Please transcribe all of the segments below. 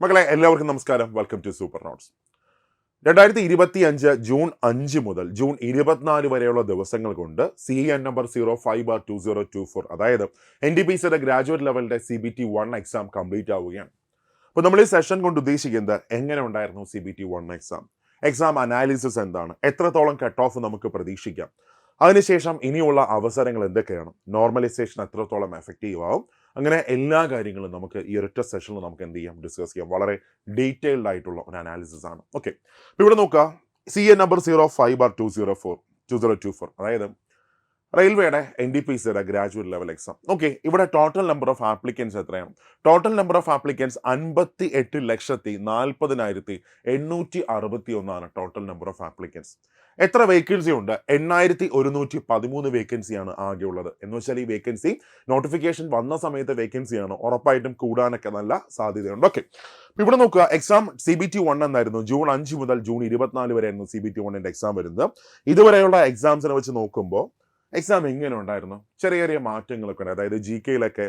മക്കളെ എല്ലാവർക്കും നമസ്കാരം. Welcome to super notes. 2025 June 5 മുതൽ ജൂൺ 24 വരെയുള്ള ദിവസങ്ങൾ കൊണ്ട് CN നമ്പർ 05/2024 അതായത് NTPCയുടെ ഗ്രാജുവേറ്റ് ലെവലിന്റെ CBT1 എക്സാം കംപ്ലീറ്റ് ആവുകയാണ്. അപ്പോൾ നമ്മൾ ഈ സെഷൻ കൊണ്ട് ഉദ്ദേശിക്കുന്നത് എങ്ങനെ ഉണ്ടായിരുന്നു CBT1 എക്സാം അനാലിസിസ് എന്താണ്, എത്രത്തോളം കട്ട് ഓഫ് നമുക്ക് പ്രതീക്ഷിക്കാം, അതിനുശേഷം ഇനിയുള്ള അവസരങ്ങൾ എന്തൊക്കെയാണ്, നോർമലൈസേഷൻ എത്രത്തോളം എഫക്റ്റീവ് ആവും, അങ്ങനെ എല്ലാ കാര്യങ്ങളും നമുക്ക് ഈ ഒരൊറ്റ സെഷനിൽ നമുക്ക് എന്ത് ചെയ്യാം, ഡിസ്കസ് ചെയ്യാം. വളരെ ഡീറ്റെയിൽഡ് ആയിട്ടുള്ള ഒരു അനാലിസിസ് ആണ്. ഓക്കെ, അപ്പോൾ ഇവിടെ നോക്കുക, CN നമ്പർ 05/2024 അതായത് റെയിൽവേയുടെ NTPCയുടെ ഗ്രാജുവേറ്റ് ലെവൽ എക്സാം. ഓക്കെ, ഇവിടെ ടോട്ടൽ നമ്പർ ഓഫ് ആപ്ലിക്കൻസ് എത്രയാണ്? Total number of applicants 58,40,861 total number of applicants. എത്ര വേക്കൻസി ഉണ്ട്? 8,113 വേക്കൻസിയാണ് ആകെ ഉള്ളത്. എന്ന് വെച്ചാൽ ഈ വേക്കൻസി നോട്ടിഫിക്കേഷൻ വന്ന സമയത്തെ വേക്കൻസിയാണ്, ഉറപ്പായിട്ടും കൂടാനൊക്കെ നല്ല സാധ്യതയുണ്ട്. ഓക്കെ, ഇവിടെ നോക്കുക, എക്സാം CBT1 എന്നായിരുന്നു. ജൂൺ 5 മുതൽ ജൂൺ 24 വരെയായിരുന്നു CBT1ന്റെ എക്സാം വരുന്നത്. ഇതുവരെയുള്ള എക്സാംസിനെ വെച്ച് നോക്കുമ്പോൾ എക്സാം എങ്ങനെ ഉണ്ടായിരുന്നു? ചെറിയ ചെറിയ മാറ്റങ്ങളൊക്കെ ഉണ്ട്. അതായത് GKയിലൊക്കെ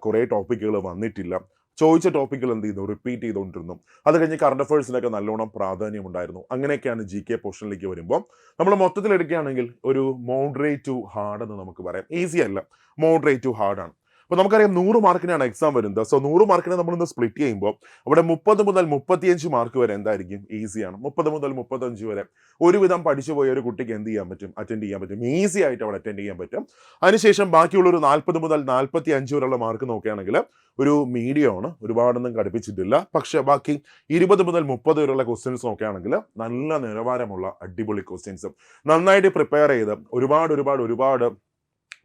കുറേ ടോപ്പിക്കുകൾ വന്നിട്ടില്ല. ചോദിച്ച ടോപ്പിക്കുകൾ എന്ത് ചെയ്യുന്നു, റിപ്പീറ്റ് ചെയ്തുകൊണ്ടിരുന്നു. അത് കഴിഞ്ഞ് കറണ്ട് അഫയേഴ്സിലൊക്കെ നല്ലോണം പ്രാധാന്യം ഉണ്ടായിരുന്നു. അങ്ങനെയൊക്കെയാണ് GK പോർഷനിലേക്ക് വരുമ്പോൾ നമ്മൾ മൊത്തത്തിൽ എടുക്കുകയാണെങ്കിൽ ഒരു മോഡറേറ്റ് ടു ഹാർഡ് എന്ന് നമുക്ക് പറയാം. ഈസി അല്ല, മോഡറേറ്റ് ടു ഹാർഡാണ്. അപ്പോൾ നമുക്കറിയാം 100 മാർക്കിനാണ് എക്സാം വരുന്നത്. സോ 100 മാർക്കിനെ നമ്മളിന്ന് സ്പ്ലിറ്റ് ചെയ്യുമ്പോൾ അവിടെ 30 മുതൽ 35 മാർക്ക് വരെ എന്തായിരിക്കും, ഈസിയാണ്. 30 മുതൽ 35 വരെ ഒരുവിധം പഠിച്ചു പോയ ഒരു കുട്ടിക്ക് എന്ത് ചെയ്യാൻ പറ്റും, അറ്റൻഡ് ചെയ്യാൻ പറ്റും. ഈസി ആയിട്ട് അവിടെ അറ്റൻഡ് ചെയ്യാൻ പറ്റും. അതിനുശേഷം ബാക്കിയുള്ളൊരു 40 മുതൽ 45 വരെയുള്ള മാർക്ക് നോക്കുകയാണെങ്കിൽ ഒരു മീഡിയമാണ്, ഒരുപാടൊന്നും കടുപ്പിച്ചിട്ടില്ല. പക്ഷെ ബാക്കി 20 മുതൽ 30 വരെയുള്ള ക്വസ്റ്റ്യൻസ് നോക്കുകയാണെങ്കിൽ നല്ല നിലവാരമുള്ള അടിപൊളി ക്വസ്റ്റ്യൻസ് നന്നായിട്ട് പ്രിപ്പയർ ചെയ്ത് ഒരുപാട്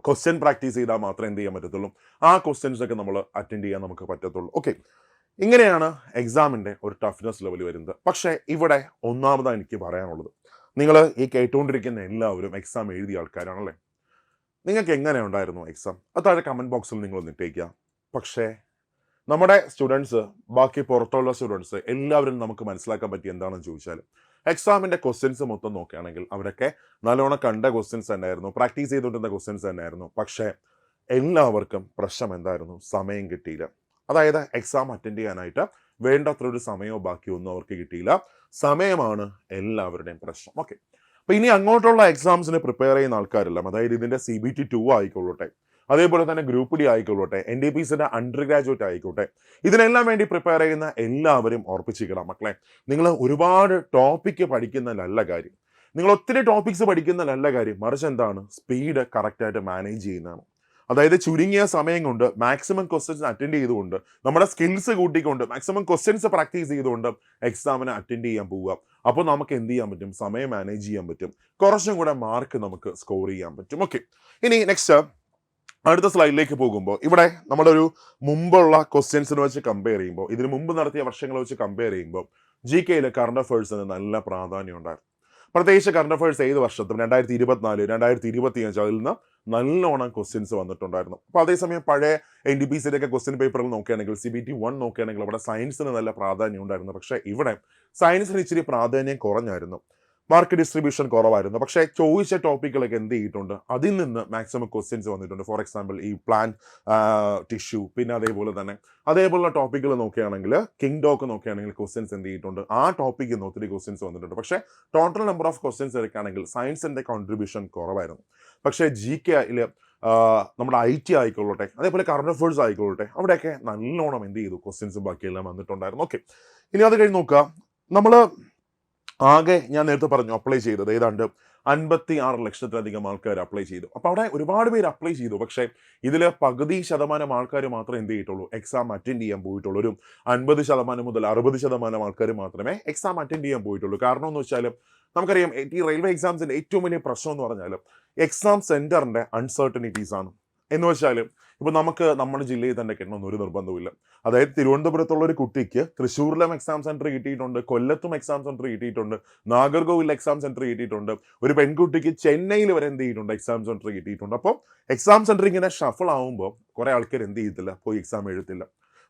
ക്വസ്റ്റ്യൻ പ്രാക്ടീസ് ചെയ്താൽ മാത്രമേ എന്ത് ചെയ്യാൻ പറ്റത്തുള്ളൂ, ആ ക്വസ്റ്റ്യൻസ് ഒക്കെ നമ്മൾ അറ്റൻഡ് ചെയ്യാൻ നമുക്ക് പറ്റത്തുള്ളൂ. ഓക്കെ, ഇങ്ങനെയാണ് എക്സാമിൻ്റെ ഒരു ടഫ്നെസ് ലെവൽ വരുന്നത്. പക്ഷേ ഇവിടെ ഒന്നാമതാണ് എനിക്ക് പറയാനുള്ളത്, നിങ്ങൾ ഈ കേട്ടുകൊണ്ടിരിക്കുന്ന എല്ലാവരും എക്സാം എഴുതിയ ആൾക്കാരാണല്ലേ. നിങ്ങൾക്ക് എങ്ങനെ ഉണ്ടായിരുന്നു എക്സാം? അത് താഴെ കമൻറ്റ് ബോക്സിൽ നിങ്ങളൊന്ന് ഇട്ടേക്കുക. പക്ഷേ നമ്മുടെ സ്റ്റുഡൻസ്, ബാക്കി പുറത്തുള്ള സ്റ്റുഡൻസ് എല്ലാവരും നമുക്ക് മനസ്സിലാക്കാൻ പറ്റി എന്താണെന്ന് ചോദിച്ചാൽ, എക്സാമിൻ്റെ ക്വസ്റ്റ്യൻസ് മൊത്തം നോക്കുകയാണെങ്കിൽ അവരൊക്കെ നല്ലോണം കണ്ട ക്വസ്റ്റ്യൻസ് തന്നെയായിരുന്നു, പ്രാക്ടീസ് ചെയ്തുകൊണ്ടിരുന്ന ക്വസ്റ്റ്യൻസ് തന്നെയായിരുന്നു. പക്ഷേ എല്ലാവർക്കും പ്രശ്നം എന്തായിരുന്നു? സമയം കിട്ടിയില്ല. അതായത് എക്സാം അറ്റൻഡ് ചെയ്യാനായിട്ട് വേണ്ടത്ര ഒരു സമയമോ ബാക്കിയൊന്നും അവർക്ക് കിട്ടിയില്ല. സമയമാണ് എല്ലാവരുടെയും പ്രശ്നം. ഓക്കെ, അപ്പോൾ ഇനി അങ്ങോട്ടുള്ള എക്സാംസിന് പ്രിപ്പയർ ചെയ്യുന്ന ആൾക്കാരെല്ലാം, അതായത് ഇതിൻ്റെ CBT2 ആയിക്കൊള്ളട്ടെ, അതേപോലെ തന്നെ ഗ്രൂപ്പ് ഡി ആയിക്കൊള്ളട്ടെ, NTPCയുടെ അണ്ടർ ഗ്രാജുവേറ്റ് ആയിക്കോട്ടെ, ഇതിനെല്ലാം വേണ്ടി പ്രിപ്പയർ ചെയ്യുന്ന എല്ലാവരും ഓർപ്പിച്ചിരിക്കണം മക്കളെ. നിങ്ങൾ ഒരുപാട് ടോപ്പിക്ക് പഠിക്കുന്നതല്ല കാര്യം, നിങ്ങൾ ഒത്തിരി ടോപ്പിക്സ് പഠിക്കുന്നതല്ല കാര്യം, മറിച്ച് എന്താണ്, സ്പീഡ് കറക്റ്റായിട്ട് മാനേജ് ചെയ്യുന്നതാണ്. അതായത് ചുരുങ്ങിയ സമയം കൊണ്ട് മാക്സിമം ക്വസ്റ്റ്യൻസ് അറ്റൻഡ് ചെയ്തുകൊണ്ട് നമ്മുടെ സ്കിൽസ് കൂട്ടിക്കൊണ്ട് മാക്സിമം ക്വസ്റ്റ്യൻസ് പ്രാക്ടീസ് ചെയ്തുകൊണ്ട് എക്സാമിന് അറ്റൻഡ് ചെയ്യാൻ പോവുക. അപ്പോൾ നമുക്ക് എന്ത് ചെയ്യാൻ പറ്റും, സമയം മാനേജ് ചെയ്യാൻ പറ്റും, കുറച്ചും കൂടെ മാർക്ക് നമുക്ക് സ്കോർ ചെയ്യാൻ പറ്റും. ഓക്കെ, ഇനി നെക്സ്റ്റ് അടുത്ത സ്ലൈഡിലേക്ക് പോകുമ്പോൾ ഇവിടെ നമ്മളൊരു മുമ്പുള്ള ക്വസ്റ്റ്യൻസിനെ വെച്ച് കമ്പയർ ചെയ്യുമ്പോൾ, ഇതിന് മുമ്പ് നടത്തിയ വർഷങ്ങളെ വെച്ച് കമ്പയർ ചെയ്യുമ്പോൾ GKയിൽ കറണ്ട് അഫയേഴ്സിന് നല്ല പ്രാധാന്യം ഉണ്ടായിരുന്നു. പ്രത്യേകിച്ച് കറണ്ട് അഫയേഴ്സ് ഏത് വർഷത്തും 2024, 2025 അതിൽ നിന്ന് നല്ലോണം ക്വസ്റ്റ്യൻസ് വന്നിട്ടുണ്ടായിരുന്നു. അപ്പോൾ അതേസമയം പഴയ NTPCയുടെ ഒക്കെ ക്വസ്റ്റ്യൻ പേപ്പറിൽ നോക്കുകയാണെങ്കിൽ, CBT1 നോക്കുകയാണെങ്കിൽ അവിടെ സയൻസിന് നല്ല പ്രാധാന്യം ഉണ്ടായിരുന്നു. പക്ഷേ ഇവിടെ സയൻസിന് ഇച്ചിരി പ്രാധാന്യം കുറഞ്ഞായിരുന്നു, മാർക്ക് ഡിസ്ട്രിബ്യൂഷൻ കുറവായിരുന്നു. പക്ഷേ ചോദിച്ച ടോപ്പിക്കുകളൊക്കെ എന്ത് ചെയ്തിട്ടുണ്ട്, അതിൽ നിന്ന് മാക്സിമം ക്വസ്റ്റ്യൻസ് വന്നിട്ടുണ്ട്. ഫോർ എക്സാമ്പിൾ ഈ പ്ലാന്റ് ടിഷ്യൂ, പിന്നെ അതേപോലുള്ള ടോപ്പിക്കുകൾ നോക്കുകയാണെങ്കിൽ, കിങ് ഡോക്ക് നോക്കുകയാണെങ്കിൽ ക്വസ്റ്റ്യൻസ് എന്ത് ചെയ്തിട്ടുണ്ട്, ആ ടോപ്പിക്കിൽ നിന്ന് ഒത്തിരി ക്വസ്റ്റ്യൻസ് വന്നിട്ടുണ്ട്. പക്ഷേ ടോട്ടൽ നമ്പർ ഓഫ് ക്വസ്റ്റ്യൻസ് എടുക്കുകയാണെങ്കിൽ സയൻസിൻ്റെ കോൺട്രിബ്യൂഷൻ കുറവായിരുന്നു. പക്ഷേ GKയിൽ നമ്മുടെ IT ആയിക്കൊള്ളട്ടെ, അതേപോലെ കറണ്ട് അഫയേഴ്സ് ആയിക്കൊള്ളട്ടെ, അവിടെയൊക്കെ നല്ലോണം എന്ത് ചെയ്തു, ക്വസ്റ്റ്യൻസും ബാക്കിയെല്ലാം വന്നിട്ടുണ്ടായിരുന്നു. ഓക്കെ, ഇനി അത് കഴിഞ്ഞ് നോക്കുക, നമ്മൾ ആകെ ഞാൻ നേരത്തെ പറഞ്ഞു അപ്ലൈ ചെയ്തത് ഏതാണ്ട് 56 ലക്ഷത്തിലധികം ആൾക്കാർ അപ്ലൈ ചെയ്തു. അപ്പോൾ അവിടെ ഒരുപാട് പേര് അപ്ലൈ ചെയ്തു. പക്ഷേ ഇതിൽ പകുതി ശതമാനം ആൾക്കാർ മാത്രമേ എന്ത് ചെയ്തിട്ടുള്ളൂ, എക്സാം അറ്റൻഡ് ചെയ്യാൻ പോയിട്ടുള്ളൂ. ഒരു 50% മുതൽ 60% ആൾക്കാർ മാത്രമേ എക്സാം അറ്റൻഡ് ചെയ്യാൻ പോയിട്ടുള്ളൂ. കാരണം എന്ന് വെച്ചാൽ നമുക്കറിയാം, ഈ റെയിൽവേ എക്സാംസിൻ്റെ ഏറ്റവും വലിയ പ്രശ്നം എന്ന് പറഞ്ഞാൽ എക്സാം സെൻറ്ററിൻ്റെ അൺസർട്ടനിറ്റീസ് ആണ്. എന്ന് വെച്ചാൽ ഇപ്പോൾ നമുക്ക് നമ്മുടെ ജില്ലയിൽ തന്നെ കിട്ടണമെന്ന് ഒരു നിർബന്ധമില്ല. അതായത് തിരുവനന്തപുരത്തുള്ള ഒരു കുട്ടിക്ക് തൃശ്ശൂരിലും എക്സാം സെൻറ്റർ കിട്ടിയിട്ടുണ്ട്, കൊല്ലത്തും എക്സാം സെൻറ്റർ കിട്ടിയിട്ടുണ്ട്, നാഗർകോവിൽ എക്സാം സെൻറ്റർ കിട്ടിയിട്ടുണ്ട്, ഒരു പെൺകുട്ടിക്ക് ചെന്നൈയിൽ വരെ എന്ത് ചെയ്തിട്ടുണ്ട്, എക്സാം സെൻറ്റർ കിട്ടിയിട്ടുണ്ട്. അപ്പോൾ എക്സാം സെൻറ്റർ ഇങ്ങനെ ഷഫിൾ ആകുമ്പോൾ കുറേ ആൾക്കാർ എന്ത് ചെയ്യത്തില്ല, പോയി എക്സാം എഴുതത്തില്ല.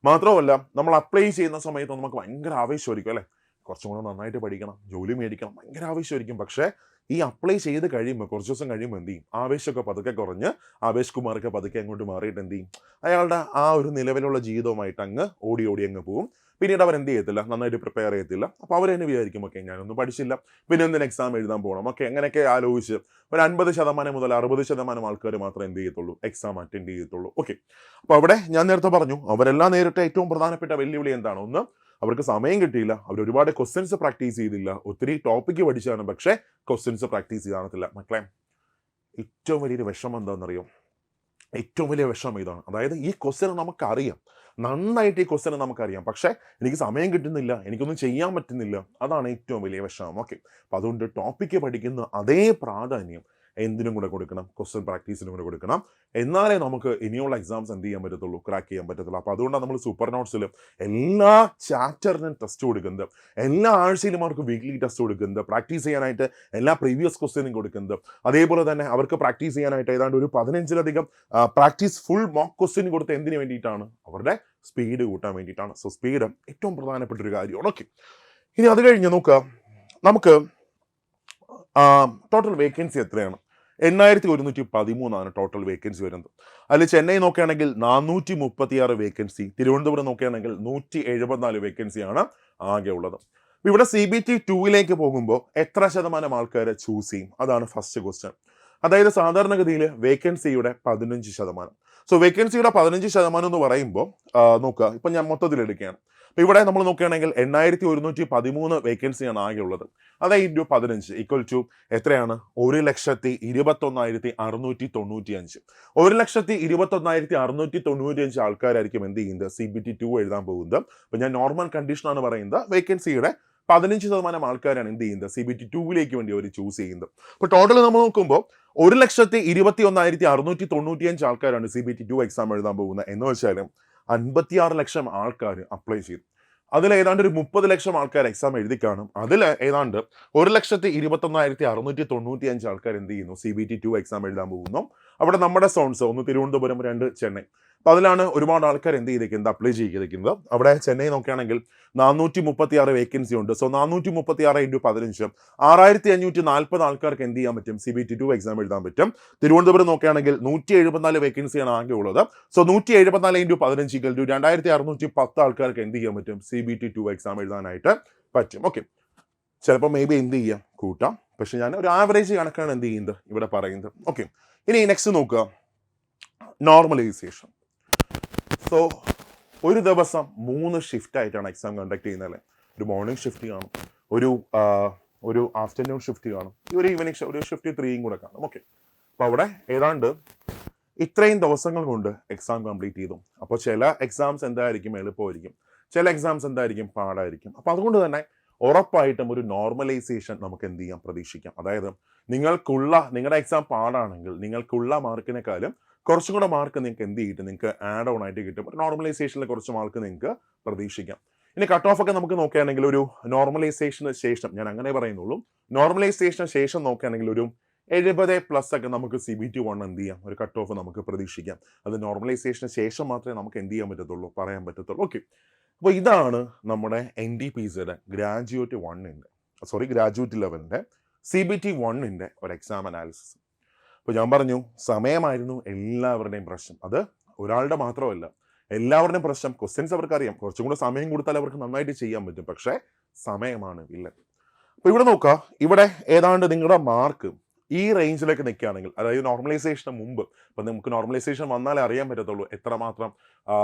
മാത്രമല്ല നമ്മൾ അപ്ലൈ ചെയ്യുന്ന സമയത്ത് നമുക്ക് ഭയങ്കര ആവേശമായിരിക്കും അല്ലേ, കുറച്ചും കൂടെ നന്നായിട്ട് പഠിക്കണം, ജോലി മേടിക്കണം, ഭയങ്കര ആവേശമായിരിക്കും. പക്ഷേ ഈ അപ്ലൈ ചെയ്ത് കഴിയുമ്പോൾ കുറച്ച് ദിവസം കഴിയുമ്പോൾ എന്ത് ചെയ്യും, ആവേശമൊക്കെ പതുക്കെ കുറഞ്ഞ് ആവേശ് കുമാറൊക്കെ പതുക്കെ അങ്ങോട്ട് മാറിയിട്ട് എന്ത് ചെയ്യും, അയാളുടെ ആ ഒരു നിലവിലുള്ള ജീവിതവുമായിട്ട് അങ്ങ് ഓടി അങ്ങ് പോവും. പിന്നീട് അവർ എന്ത് ചെയ്യത്തില്ല, നന്നായിട്ട് പ്രിപ്പയർ ചെയ്യത്തില്ല. അപ്പോൾ അവർ തന്നെ വിചാരിക്കും ഓക്കെ ഞാനൊന്നും പഠിച്ചില്ല, പിന്നെ എന്തിന് എക്സാം എഴുതാൻ പോകണം, ഓക്കെ അങ്ങനെയൊക്കെ ആലോചിച്ച് ഒരു 50% മുതൽ 60% ആൾക്കാർ മാത്രമേ എന്ത് ചെയ്യത്തുള്ളൂ, എക്സാം അറ്റൻഡ് ചെയ്യത്തുള്ളൂ. ഓക്കെ, അപ്പോൾ അവിടെ ഞാൻ നേരത്തെ പറഞ്ഞു അവരെല്ലാം നേരിട്ട ഏറ്റവും പ്രധാനപ്പെട്ട വെല്ലുവിളി എന്താണ്? ഒന്ന്, അവർക്ക് സമയം കിട്ടിയില്ല, അവർ ഒരുപാട് ക്വസ്റ്റ്യൻസ് പ്രാക്ടീസ് ചെയ്തില്ല, ഒത്തിരി ടോപ്പിക്ക് പഠിച്ചാണ് പക്ഷേ ക്വസ്റ്റ്യൻസ് പ്രാക്ടീസ് ചെയ്യാനത്തില്ല. മക്കളെ ഏറ്റവും വലിയൊരു വിഷമം എന്താണെന്നറിയോ? ഏറ്റവും വലിയ വിഷമം ഇതാണ്. അതായത് ഈ ക്വസ്റ്റ്യൻ നമുക്കറിയാം, നന്നായിട്ട് ഈ ക്വസ്റ്റ്യൻ നമുക്കറിയാം, പക്ഷേ എനിക്ക് സമയം കിട്ടുന്നില്ല, എനിക്കൊന്നും ചെയ്യാൻ പറ്റുന്നില്ല. അതാണ് ഏറ്റവും വലിയ വിഷമം. ഓക്കെ, അപ്പം അതുകൊണ്ട് ടോപ്പിക്ക് പഠിക്കുന്ന അതേ പ്രാധാന്യം എന്തിനും കൂടെ കൊടുക്കണം, ക്വസ്റ്റ്യൻ പ്രാക്ടീസിനും കൂടെ കൊടുക്കണം. എന്നാലേ നമുക്ക് ഇനിയുള്ള എക്സാംസ് എന്ത് ചെയ്യാൻ പറ്റത്തുള്ളൂ, ക്രാക്ക് ചെയ്യാൻ പറ്റത്തുള്ളൂ. അപ്പോൾ അതുകൊണ്ടാണ് നമ്മൾ സൂപ്പർ നോട്ട്സിലും എല്ലാ ചാപ്റ്ററിനും ടെസ്റ്റ് കൊടുക്കുന്നത്, എല്ലാ ആഴ്ചയിലും അവർക്ക് വീക്ക്ലി ടെസ്റ്റ് കൊടുക്കുന്നത്, പ്രാക്ടീസ് ചെയ്യാനായിട്ട് എല്ലാ പ്രീവിയസ് ക്വസ്റ്റ്യനും കൊടുക്കുന്നത്. അതേപോലെ തന്നെ അവർക്ക് പ്രാക്ടീസ് ചെയ്യാനായിട്ട് ഏതാണ്ട് ഒരു 15-ലധികം പ്രാക്ടീസ് ഫുൾ മോക്ക് ക്വസ്റ്റ്യൻ കൊടുത്ത് എന്തിനു വേണ്ടിയിട്ടാണ്? അവരുടെ സ്പീഡ് കൂട്ടാൻ വേണ്ടിയിട്ടാണ്. സോ സ്പീഡ് ഏറ്റവും പ്രധാനപ്പെട്ട ഒരു കാര്യമാണ്. ഓക്കെ, ഇനി അത് കഴിഞ്ഞ് നോക്കുക, നമുക്ക് ടോട്ടൽ വേക്കൻസി എത്രയാണ്? 8113 ടോട്ടൽ വേക്കൻസി വരുന്നത്. അതിൽ ചെന്നൈ നോക്കുകയാണെങ്കിൽ 436 വേക്കൻസി, തിരുവനന്തപുരം നോക്കുകയാണെങ്കിൽ 174 വേക്കൻസിയാണ് ആകെ ഉള്ളത്. ഇവിടെ CBT 2 പോകുമ്പോൾ എത്ര ശതമാനം ആൾക്കാരെ ചൂസ് ചെയ്യും? അതാണ് ഫസ്റ്റ് ക്വസ്റ്റ്യൻ. അതായത് സാധാരണഗതിയിൽ വേക്കൻസിയുടെ 15%. സോ വേക്കൻസിയുടെ 15% എന്ന് പറയുമ്പോൾ നോക്കുക, ഇപ്പം ഞാൻ മൊത്തത്തിൽ എടുക്കുകയാണ്. അപ്പോൾ ഇവിടെ നമ്മൾ നോക്കുകയാണെങ്കിൽ 8113 വേക്കൻസിയാണ് ആകെ ഉള്ളത്. അതായത് ഇൻറ്റു 15 ഈക്വൽ ടു എത്രയാണ്? 1,21,695. 1,21,695 ആൾക്കാരായിരിക്കും എന്ത് ചെയ്യുന്നത്, CBT 2 എഴുതാൻ പോകുന്നത്. അപ്പം ഞാൻ നോർമൽ കണ്ടീഷനാണ് പറയുന്നത്. വേക്കൻസിയുടെ 15% ആൾക്കാരാണ് എന്ത് ചെയ്യുന്നത്, CBT 2 വേണ്ടി അവർ ചൂസ് ചെയ്യുന്നത്. അപ്പോൾ ടോട്ടൽ നമ്മൾ നോക്കുമ്പോൾ 1,21,695 ആൾക്കാരാണ് CBT 2 എക്സാം എഴുതാൻ പോകുന്നത്. എന്ന് വെച്ചാൽ 56 ലക്ഷം ആൾക്കാർ അപ്ലൈ ചെയ്തു. അതിൽ ഏതാണ്ട് ഒരു 30 ലക്ഷം ആൾക്കാർ എക്സാം എഴുതി കാണും. അതിൽ ഏതാണ്ട് 1,21,695 ആൾക്കാർ എന്ത് ചെയ്യുന്നു, CBT 2 എക്സാം എഴുതാൻ പോകുന്നു. അവിടെ നമ്മുടെ സോൺസ്, ഒന്ന് തിരുവനന്തപുരം, 2 ചെന്നൈ. അപ്പോൾ അതിലാണ് ഒരുപാട് ആൾക്കാർ എന്ത് ചെയ്തിരിക്കുന്നത്, അപ്ലൈ ചെയ്തിരിക്കുന്നത്. അവിടെ ചെന്നൈ നോക്കുകയാണെങ്കിൽ 436 വേക്കൻസി ഉണ്ട്. സോ 436 × 15 6540 ആൾക്കാർക്ക് എന്ത് ചെയ്യാൻ പറ്റും, CBT 2 എക്സാം എഴുതാൻ പറ്റും. തിരുവനന്തപുരം നോക്കുകയാണെങ്കിൽ 174 വേക്കൻസിയാണ് ആകെ ഉള്ളത്. സോ 174 × 15 2610 ആൾക്കാർക്ക് എന്ത് ചെയ്യാൻ പറ്റും, CBT 2 എക്സാം എഴുതാനായിട്ട് പറ്റും. ഓക്കെ, ചിലപ്പോൾ മേ ബി എന്ത് ചെയ്യാം, കൂട്ടാം. പക്ഷെ ഞാൻ ഒരു ആവറേജ് കണക്കാണ് എന്ത് ചെയ്യുന്നത് ഇവിടെ പറയുന്നത്. ഓക്കെ, ഇനി നെക്സ്റ്റ് നോക്കുക, നോർമലൈസേഷൻ. സോ ഒരു ദിവസം 3 ഷിഫ്റ്റ് ആയിട്ടാണ് എക്സാം കണ്ടക്ട് ചെയ്യുന്നത്. ഒരു മോർണിംഗ് ഷിഫ്റ്റ് കാണും, ഒരു ആഫ്റ്റർനൂൺ ഷിഫ്റ്റ് കാണും, ഒരു ഈവനിങ് ഒരു ഷിഫ്റ്റ് 3 കൂടെ കാണും. ഓക്കെ, അപ്പോൾ അവിടെ ഏതാണ്ട് ഇത്രയും ദിവസങ്ങൾ കൊണ്ട് എക്സാം കംപ്ലീറ്റ് ചെയ്തു. അപ്പോൾ ചില എക്സാംസ് എന്തായിരിക്കും, എളുപ്പമായിരിക്കും, ചില എക്സാംസ് എന്തായിരിക്കും, പാടായിരിക്കും. അപ്പോൾ അതുകൊണ്ട് തന്നെ ഉറപ്പായിട്ടും ഒരു നോർമലൈസേഷൻ നമുക്ക് എന്ത് ചെയ്യാം, പ്രതീക്ഷിക്കാം. അതായത് നിങ്ങളുടെ എക്സാം പാടാണെങ്കിൽ നിങ്ങൾക്കുള്ള മാർക്കിനെക്കാളും കുറച്ചും കൂടെ മാർക്ക് നിങ്ങൾക്ക് എന്ത് ചെയ്തിട്ട് നിങ്ങൾക്ക് ആഡ് ഓൺ ആയിട്ട് കിട്ടും. ഒരു നോർമലൈസേഷനിൽ കുറച്ച് മാർക്ക് നിങ്ങൾക്ക് പ്രതീക്ഷിക്കാം. ഇനി കട്ട് ഓഫ് ഒക്കെ നമുക്ക് നോക്കുകയാണെങ്കിൽ ഒരു നോർമലൈസേഷന് ശേഷം, ഞാൻ അങ്ങനെ പറയുന്നുള്ളൂ, നോർമലൈസേഷന് ശേഷം നോക്കുകയാണെങ്കിൽ ഒരു 70+ ഒക്കെ നമുക്ക് CBT 1 എന്ത് ചെയ്യാം, ഒരു കട്ട് ഓഫ് നമുക്ക് പ്രതീക്ഷിക്കാം. അത് നോർമലൈസേഷന് ശേഷം മാത്രമേ നമുക്ക് എന്ത് ചെയ്യാൻ പറ്റത്തുള്ളൂ, പറയാൻ പറ്റത്തുള്ളൂ. ഓക്കെ, അപ്പോൾ ഇതാണ് നമ്മുടെ NTPCയുടെ ഗ്രാജുവേറ്റ് ലെവലിൻ്റെ CBT 1 ഒരു എക്സാം അനാലിസിസ്. അപ്പോൾ ഞാൻ പറഞ്ഞു സമയമായിരുന്നു എല്ലാവരുടെയും പ്രശ്നം. അത് ഒരാളുടെ മാത്രമല്ല, എല്ലാവരുടെയും പ്രശ്നം. ക്വസ്റ്റ്യൻസ് അവർക്കറിയാം, കുറച്ചും കൂടെ സമയം കൊടുത്താൽ അവർക്ക് നന്നായിട്ട് ചെയ്യാൻ പറ്റും. പക്ഷേ സമയമാണ് വില്ലൻ. അപ്പോൾ ഇവിടെ നോക്കുക, ഇവിടെ ഏതാണ്ട് നിങ്ങളുടെ മാർക്ക് ഈ റേഞ്ചിലേക്ക് നിൽക്കുകയാണെങ്കിൽ, അതായത് നോർമലൈസേഷന് മുമ്പ്, അപ്പം നമുക്ക് നോർമലൈസേഷൻ വന്നാലേ അറിയാൻ പറ്റത്തുള്ളൂ എത്രമാത്രം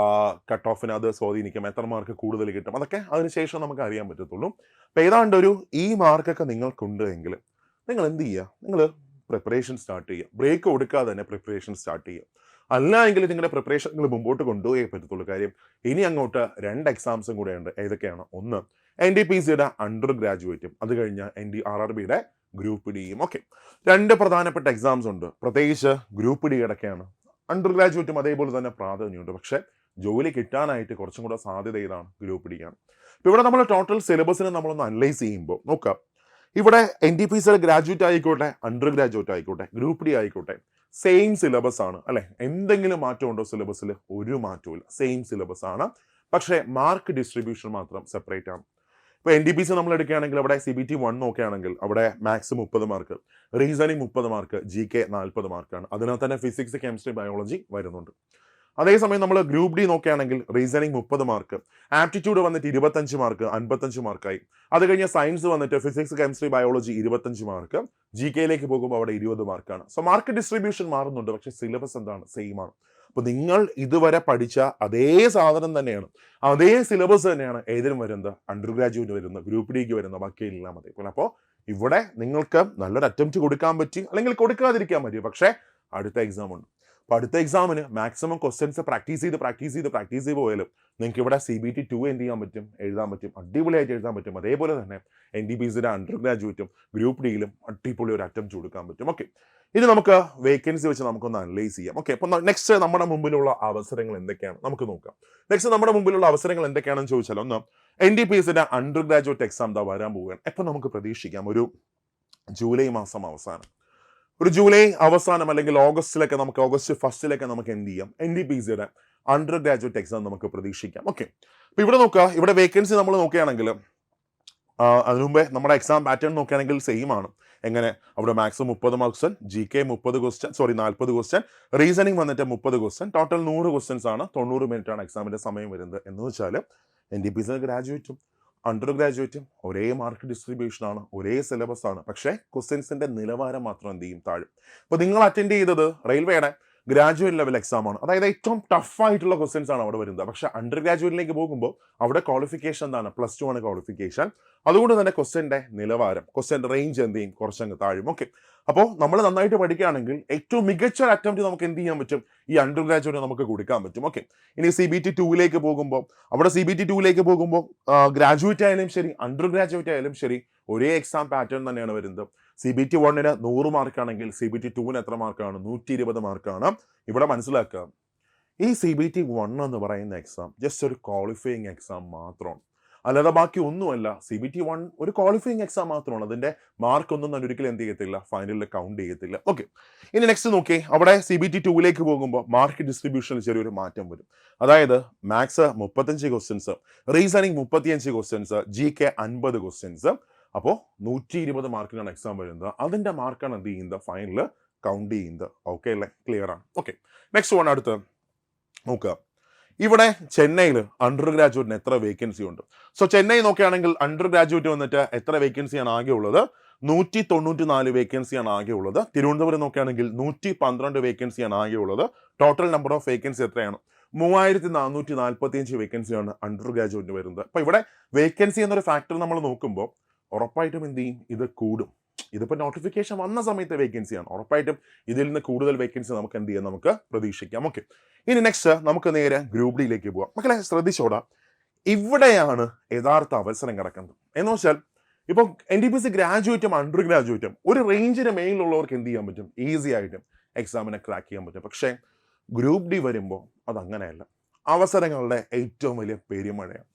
കട്ട് ഓഫിന് അത് സ്വാധീനിക്കും, എത്ര മാർക്ക് കൂടുതൽ കിട്ടും, അതൊക്കെ അതിനുശേഷം നമുക്ക് അറിയാൻ പറ്റത്തുള്ളൂ. അപ്പം ഏതാണ്ട് ഈ മാർക്കൊക്കെ നിങ്ങൾക്കുണ്ട് എങ്കിൽ നിങ്ങൾ എന്ത് ചെയ്യുക, നിങ്ങൾ പ്രിപ്പറേഷൻ സ്റ്റാർട്ട് ചെയ്യുക. ബ്രേക്ക് കൊടുക്കാതെ തന്നെ പ്രിപ്പറേഷൻ സ്റ്റാർട്ട് ചെയ്യുക. അല്ല എങ്കിൽ നിങ്ങളുടെ പ്രിപ്പറേഷൻ നിങ്ങൾ മുമ്പോട്ട് കൊണ്ടുപോയേ പറ്റത്തുള്ളൂ. കാര്യം ഇനി അങ്ങോട്ട് 2 എക്സാംസും കൂടെ ഉണ്ട്. ഏതൊക്കെയാണ്? ഒന്ന് NTPCയുടെ അണ്ടർ ഗ്രാജുവേറ്റും, അത് കഴിഞ്ഞ് RRBയുടെ ഗ്രൂപ്പ് ഡിയും. ഓക്കെ, 2 പ്രധാനപ്പെട്ട എക്സാംസ് ഉണ്ട്. പ്രത്യേകിച്ച് ഗ്രൂപ്പ് ഡി ഇടയ്ക്കാണ്. അണ്ടർ ഗ്രാജുവേറ്റും അതേപോലെ തന്നെ പ്രാധാന്യമുണ്ട്. പക്ഷേ ജോലി കിട്ടാനായിട്ട് കുറച്ചും കൂടെ സാധ്യത ഇതാണ്, ഗ്രൂപ്പ് ഡിയാണ്. ഇപ്പോൾ ഇവിടെ നമ്മൾ ടോട്ടൽ സിലബസിനെ നമ്മളൊന്ന് അനലൈസ് ചെയ്യുമ്പോൾ നോക്കാം, ഇവിടെ NTPCയുടെ ഗ്രാജുവേറ്റ് ആയിക്കോട്ടെ, അണ്ടർ ഗ്രാജുവേറ്റ് ആയിക്കോട്ടെ, ഗ്രൂപ്പ് ഡി ആയിക്കോട്ടെ, സെയിം സിലബസ് ആണ് അല്ലെ. എന്തെങ്കിലും മാറ്റം ഉണ്ടോ സിലബസിൽ? ഒരു മാറ്റവും ഇല്ല, സെയിം സിലബസ് ആണ്. പക്ഷേ മാർക്ക് ഡിസ്ട്രിബ്യൂഷൻ മാത്രം സെപ്പറേറ്റ് ആണ്. ഇപ്പോൾ NTPC നമ്മൾ എടുക്കുകയാണെങ്കിൽ അവിടെ CBT 1 നോക്കുകയാണെങ്കിൽ അവിടെ maths 30 mark, reasoning 30 mark, GK 40 മാർക്കാണ്. അതിനകത്ത് തന്നെ ഫിസിക്സ്, കെമിസ്ട്രി, ബയോളജി വരുന്നുണ്ട്. അതേസമയം നമ്മൾ ഗ്രൂപ്പ് ഡി നോക്കുകയാണെങ്കിൽ റീസണിങ് 30 മാർക്ക്, ആപ്റ്റിറ്റ്യൂഡ് വന്നിട്ട് 25 മാർക്ക്, 55 മാർക്കായി. അത് കഴിഞ്ഞ് സയൻസ് വന്നിട്ട് physics, chemistry, biology 25 mark, G കെയിലേക്ക് പോകുമ്പോൾ അവിടെ 20 മാർക്കാണ്. സോ മാർക്ക് ഡിസ്ട്രിബ്യൂഷൻ മാറുന്നുണ്ട്, പക്ഷേ സിലബസ് എന്താണ്, സെയിം ആണ്. അപ്പോൾ നിങ്ങൾ ഇതുവരെ പഠിച്ച അതേ സാധനം തന്നെയാണ്, അതേ സിലബസ് തന്നെയാണ് ഏതിനും വരുന്നത്, അണ്ടർ ഗ്രാജുവേറ്റ് വരുന്ന, ഗ്രൂപ്പ് ഡിക്ക് വരുന്ന, ബാക്കിയെല്ലാം അതേപോലെ. അപ്പോൾ ഇവിടെ നിങ്ങൾക്ക് നല്ലൊരു അറ്റംപ്റ്റ് കൊടുക്കാൻ പറ്റും, അല്ലെങ്കിൽ കൊടുക്കാതിരിക്കാൻ പറ്റും, പക്ഷേ അടുത്ത എക്സാം ഉണ്ട്. അപ്പോൾ അടുത്ത എക്സാമിന് മാക്സിമം ക്വസ്റ്റ്യൻസ് പ്രാക്ടീസ് ചെയ്ത് പോയാലും നിങ്ങൾക്ക് ഇവിടെ CBT 2 എന്ത് ചെയ്യാൻ പറ്റും, എഴുതാൻ പറ്റും, അടിപൊളിയായിട്ട് എഴുതാൻ പറ്റും. അതേപോലെ തന്നെ NTPCയുടെ അണ്ടർ ഗ്രാജുവേറ്റും ഗ്രൂപ്പ് ഡിയിലും അടിപൊളി ഒരു അറ്റംപ്റ്റ് കൊടുക്കാൻ പറ്റും. ഓക്കെ, ഇനി നമുക്ക് വേക്കൻസി വെച്ച് നമുക്കൊന്ന് അനലൈസ് ചെയ്യാം. ഓക്കെ, അപ്പോൾ നെക്സ്റ്റ് നമ്മുടെ മുമ്പിലുള്ള അവസരങ്ങൾ എന്തൊക്കെയാണ് നമുക്ക് നോക്കാം. നെക്സ്റ്റ് നമ്മുടെ മുമ്പിലുള്ള അവസരങ്ങൾ എന്തൊക്കെയാണെന്ന് ചോദിച്ചാൽ, ഒന്ന് NTPCയുടെ അണ്ടർ ഗ്രാജുവേറ്റ് എക്സാം ദാ വരാൻ പോവുകയാണ്. എപ്പോൾ നമുക്ക് പ്രതീക്ഷിക്കാം? ഒരു ജൂലൈ മാസം അവസാനം, ഒരു ജൂലൈ അവസാനം അല്ലെങ്കിൽ ഓഗസ്റ്റിലൊക്കെ നമുക്ക്, ഓഗസ്റ്റ് ഫസ്റ്റിലൊക്കെ നമുക്ക് എന്ത് ചെയ്യാം, NTPCയുടെ അണ്ടർ ഗ്രാജുവേറ്റ് എക്സാം നമുക്ക് പ്രതീക്ഷിക്കാം. ഓക്കെ, അപ്പോൾ ഇവിടെ നോക്കുക, ഇവിടെ വേക്കൻസി നമ്മൾ നോക്കുകയാണെങ്കിൽ അതിനു മുമ്പേ നമ്മുടെ എക്സാം പാറ്റേൺ നോക്കുകയാണെങ്കിൽ സെയിം ആണ്. എങ്ങനെ, അവിടെ maths 30 marks, GK 30 question, 40 question, reasoning വന്നിട്ട് 30 ക്വസ്റ്റ്യൻ, ടോട്ടൽ 100 ക്വസ്റ്റ്യൻസ് ആണ്, 90 മിനിറ്റ് ആണ് എക്സാമിന്റെ സമയം വരുന്നത്. എന്ന് വെച്ചാൽ NTPC ഗ്രാജുവേറ്റും അണ്ടർ ഗ്രാജുവേറ്റും ഒരേ മാർക്ക് ഡിസ്ട്രിബ്യൂഷൻ ആണ്, ഒരേ സിലബസ് ആണ്, പക്ഷേ ക്വസ്റ്റ്യൻസിന്റെ നിലവാരം മാത്രം എന്ത് ചെയ്യും, താഴും. അപ്പോൾ നിങ്ങൾ അറ്റൻഡ് ചെയ്തത് റെയിൽവേയുടെ ഗ്രാജുവേറ്റ് ലെവൽ എക്സാം ആണ്, അതായത് ഏറ്റവും ടഫ് ആയിട്ടുള്ള ക്വസ്റ്റ്യൻസ് ആണ് അവിടെ വരുന്നത്. പക്ഷേ അണ്ടർ ഗ്രാജുവേറ്റിലേക്ക് പോകുമ്പോൾ അവിടെ ക്വാളിഫിക്കേഷൻ എന്താണ്, +2 ആണ് ക്വാളിഫിക്കേഷൻ. അതുകൊണ്ട് തന്നെ ക്വസ്റ്റ്യന്റെ നിലവാരം, ക്വസ്റ്റ്യന്റെ റേഞ്ച് എന്ത് ചെയ്യും, കുറച്ചങ്ങ് താഴും. ഓക്കെ, അപ്പോൾ നമ്മൾ നന്നായിട്ട് പഠിക്കുകയാണെങ്കിൽ ഏറ്റവും മികച്ച ഒരു അറ്റംപ്റ്റ് നമുക്ക് എന്ത് ചെയ്യാൻ പറ്റും, ഈ അണ്ടർ ഗ്രാജുവേറ്റ് നമുക്ക് കൊടുക്കാൻ പറ്റും. ഓക്കെ, ഇനി CBT 2ലേക്ക് പോകുമ്പോൾ, അവിടെ CBT 2ലേക്ക് പോകുമ്പോൾ ഗ്രാജുവേറ്റ് ആയാലും ശരി അണ്ടർ ഗ്രാജുവേറ്റ് ആയാലും ശരി ഒരേ എക്സാം പാറ്റേൺ തന്നെയാണ് വരുന്നത്. CBT 1ന് 100 മാർക്കാണെങ്കിൽ CBT 2ന് എത്ര മാർക്കാണ്, 120 മാർക്കാണ്. ഇവിടെ മനസ്സിലാക്കുക, ഈ CBT 1 എന്ന് പറയുന്ന എക്സാം ജസ്റ്റ് ഒരു ക്വാളിഫയിങ് എക്സാം മാത്രമാണ്, അല്ലാതെ ബാക്കി ഒന്നുമല്ല. CBT 1 ഒരു ക്വാളിഫയിങ് എക്സാം മാത്രമാണ്, അതിന്റെ മാർക്കൊന്നും തന്നെ ഒരിക്കലും എന്ത് ചെയ്യത്തില്ല, ഫൈനലിൽ കൗണ്ട് ചെയ്യത്തില്ല. ഓക്കെ, ഇനി നെക്സ്റ്റ് നോക്കി, അവിടെ CBT 2ലേക്ക് പോകുമ്പോൾ മാർക്ക് ഡിസ്ട്രിബ്യൂഷനിൽ ചെറിയൊരു മാറ്റം വരും. അതായത് maths 35 questions, reasoning 35 questions, GK 50 questions. അപ്പോൾ 120 മാർക്കിനാണ് എക്സാം വരുന്നത്. അതിന്റെ മാർക്കാണ് എന്ത് ചെയ്യുന്നത്, ഫൈനലിൽ കൗണ്ട് ചെയ്യുന്നത്. ഓക്കെ അല്ലേ, ക്ലിയർ ആണ്. ഓക്കെ, നെക്സ്റ്റ് വൺ, അടുത്ത് നോക്കുക, ഇവിടെ ചെന്നൈയിൽ അണ്ടർ ഗ്രാജുവേറ്റിന് എത്ര വേക്കൻസി ഉണ്ട്. സോ ചെന്നൈ നോക്കുകയാണെങ്കിൽ അണ്ടർ ഗ്രാജുവേറ്റ് വന്നിട്ട് എത്ര വേക്കൻസിയാണ് ആകെ ഉള്ളത്, 194 വേക്കൻസിയാണ് ആകെ ഉള്ളത്. തിരുവനന്തപുരം നോക്കുകയാണെങ്കിൽ 112 വേക്കൻസിയാണ് ആകെ ഉള്ളത്. ടോട്ടൽ നമ്പർ ഓഫ് വേക്കൻസി എത്രയാണ്, 3445 വേക്കൻസിയാണ് അണ്ടർ ഗ്രാജുവേറ്റിന് വരുന്നത്. അപ്പോൾ ഇവിടെ വേക്കൻസി എന്നൊരു ഫാക്ടർ നമ്മൾ നോക്കുമ്പോൾ ഉറപ്പായിട്ടും എന്ത് ചെയ്യും, ഇത് കൂടും. ഇതിപ്പോൾ നോട്ടിഫിക്കേഷൻ വന്ന സമയത്തെ വേക്കൻസിയാണ്, ഉറപ്പായിട്ടും ഇതിൽ നിന്ന് കൂടുതൽ വേക്കൻസി നമുക്ക് എന്ത് ചെയ്യാം, നമുക്ക് പ്രതീക്ഷിക്കാം. ഓക്കെ, ഇനി നെക്സ്റ്റ് നമുക്ക് നേരെ ഗ്രൂപ്പ് ഡിയിലേക്ക് പോവാം. മക്കളെ ശ്രദ്ധിച്ചോടാ, ഇവിടെയാണ് യഥാർത്ഥ അവസരം കിടക്കുന്നത്. എന്ന് വെച്ചാൽ ഇപ്പം NTPC ഗ്രാജുവേറ്റും അണ്ടർ ഗ്രാജുവേറ്റും ഒരു റേഞ്ചിന് മേലിലുള്ളവർക്ക് എന്ത് ചെയ്യാൻ പറ്റും, ഈസി ആയിട്ട് എക്സാമിനെ ക്രാക്ക് ചെയ്യാൻ പറ്റും. പക്ഷേ ഗ്രൂപ്പ് ഡി വരുമ്പോൾ അതങ്ങനെയല്ല, അവസരങ്ങളുടെ ഏറ്റവും വലിയ പെരുമഴയാണ്.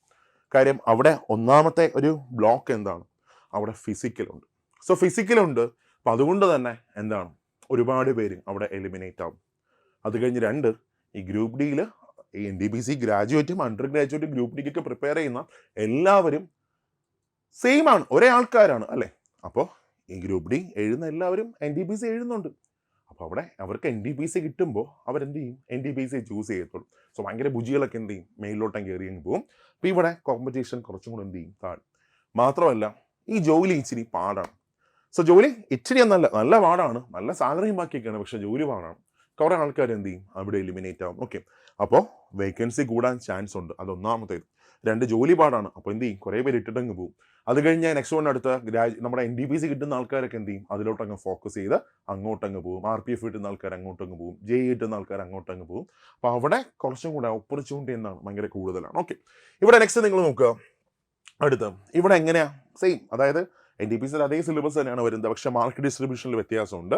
കാര്യം അവിടെ ഒന്നാമത്തെ ഒരു ബ്ലോക്ക് എന്താണ്, അവിടെ ഫിസിക്കലുണ്ട്. സോ ഫിസിക്കലുണ്ട്, അപ്പം അതുകൊണ്ട് തന്നെ എന്താണ്, ഒരുപാട് പേര് അവിടെ എലിമിനേറ്റ് ആവും. അത് കഴിഞ്ഞ് 2, ഈ ഗ്രൂപ്പ് ഡിയിൽ ഈ NTPC ഗ്രാജുവേറ്റും അണ്ടർ ഗ്രാജുവേറ്റും ഗ്രൂപ്പ് ഡിക്കൊക്കെ പ്രിപ്പയർ ചെയ്യുന്ന എല്ലാവരും സെയിം ആണ്, ഒരേ ആൾക്കാരാണ് അല്ലേ. അപ്പോൾ ഈ ഗ്രൂപ്പ് ഡി എഴുതുന്ന എല്ലാവരും NTPC എഴുതുന്നുണ്ട്. അപ്പോൾ അവിടെ അവർക്ക് NTPC കിട്ടുമ്പോൾ അവരെന്ത് ചെയ്യും, NTPC ചൂസ് ചെയ്യത്തുള്ളൂ. സോ ഭയങ്കര ബുജികളൊക്കെ എന്ത് ചെയ്യും, മെയിലോട്ടം കയറി പോകും. അപ്പോൾ ഇവിടെ കോമ്പറ്റീഷൻ കുറച്ചും കൂടെ എന്ത് ചെയ്യും, താഴും. മാത്രമല്ല ഈ ജോലി ഇച്ചിരി പാടാണ്. സോ ജോലി ഇച്ചിരി എന്നല്ല, നല്ല പാടാണ്, നല്ല സാലറിയും ബാക്കിയൊക്കെയാണ്, പക്ഷെ ജോലി പാടാണ്. കുറേ ആൾക്കാർ എന്ത് ചെയ്യും, അവിടെ എലിമിനേറ്റ് ആവും. ഓക്കെ, അപ്പോൾ വേക്കൻസി കൂടാൻ ചാൻസ് ഉണ്ട്, അതൊന്നാമത്തേത്. 2, ജോലി പാടാണ്, അപ്പോൾ എന്ത് ചെയ്യും, കുറേ പേര് ഇട്ടിട്ടങ്ങ് പോകും. അത് കഴിഞ്ഞ് നെക്സ്റ്റ് വൺ അടുത്ത നമ്മുടെ NTPC കിട്ടുന്ന ആൾക്കാരൊക്കെ എന്ത് ചെയ്യും, അതിലോട്ടങ്ങ് ഫോക്കസ് ചെയ്ത് അങ്ങോട്ടങ്ങ് പോകും. RPF കിട്ടുന്ന ആൾക്കാർ അങ്ങോട്ടങ്ങ് പോകും, JE കിട്ടുന്ന ആൾക്കാർ അങ്ങോട്ടങ്ങ് പോകും. അപ്പോൾ അവിടെ കുറച്ചും കൂടെ ഓപ്പർച്യൂണിറ്റി എന്താണ്, ഭയങ്കര കൂടുതലാണ്. ഓക്കെ, ഇവിടെ നെക്സ്റ്റ് നിങ്ങൾ നോക്കുക, അടുത്ത ഇവിടെ എങ്ങനെയാ, സെയിം, അതായത് NTPCയുടെ അതേ സിലബസ് തന്നെയാണ് വരുന്നത്, പക്ഷേ മാർക്ക് ഡിസ്ട്രിബ്യൂഷനിൽ വ്യത്യാസമുണ്ട്.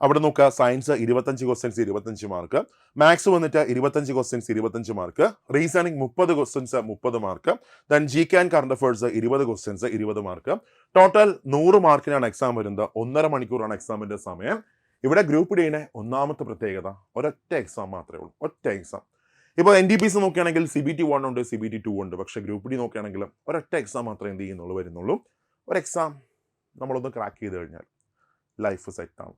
അവിടെ നോക്കുക, സയൻസ് 25 ക്വസ്റ്റ്യൻസ് 25 മാർക്ക്, മാത്സ് വന്നിട്ട് 25 questions 25 mark, reasoning 30 questions 30 mark, then GK and current affairs 20 questions 20 mark. Total 100 മാർക്കിനാണ് എക്സാം വരുന്നത്. 1.5 മണിക്കൂറാണ് എക്സാമിന്റെ സമയം. ഇവിടെ ഗ്രൂപ്പ് ഡിയുടെ ഒന്നാമത്തെ പ്രത്യേകത ഒരൊറ്റ എക്സാം മാത്രമേ ഉള്ളൂ, ഒറ്റ എക്സാം. ഇപ്പോൾ NTPC നോക്കുകയാണെങ്കിൽ CBT 1 ഉണ്ട്, CBT 2 ഉണ്ട്, പക്ഷേ ഗ്രൂപ്പ് ഡി നോക്കുകയാണെങ്കിൽ ഒരൊറ്റ എക്സാം മാത്രമേ എന്ത് ചെയ്യുന്നുള്ളൂ, വരുന്നുള്ളൂ. ഒരു എക്സാം നമ്മളൊന്ന് ക്രാക്ക് ചെയ്ത് കഴിഞ്ഞാൽ ലൈഫ് സെറ്റാണ്.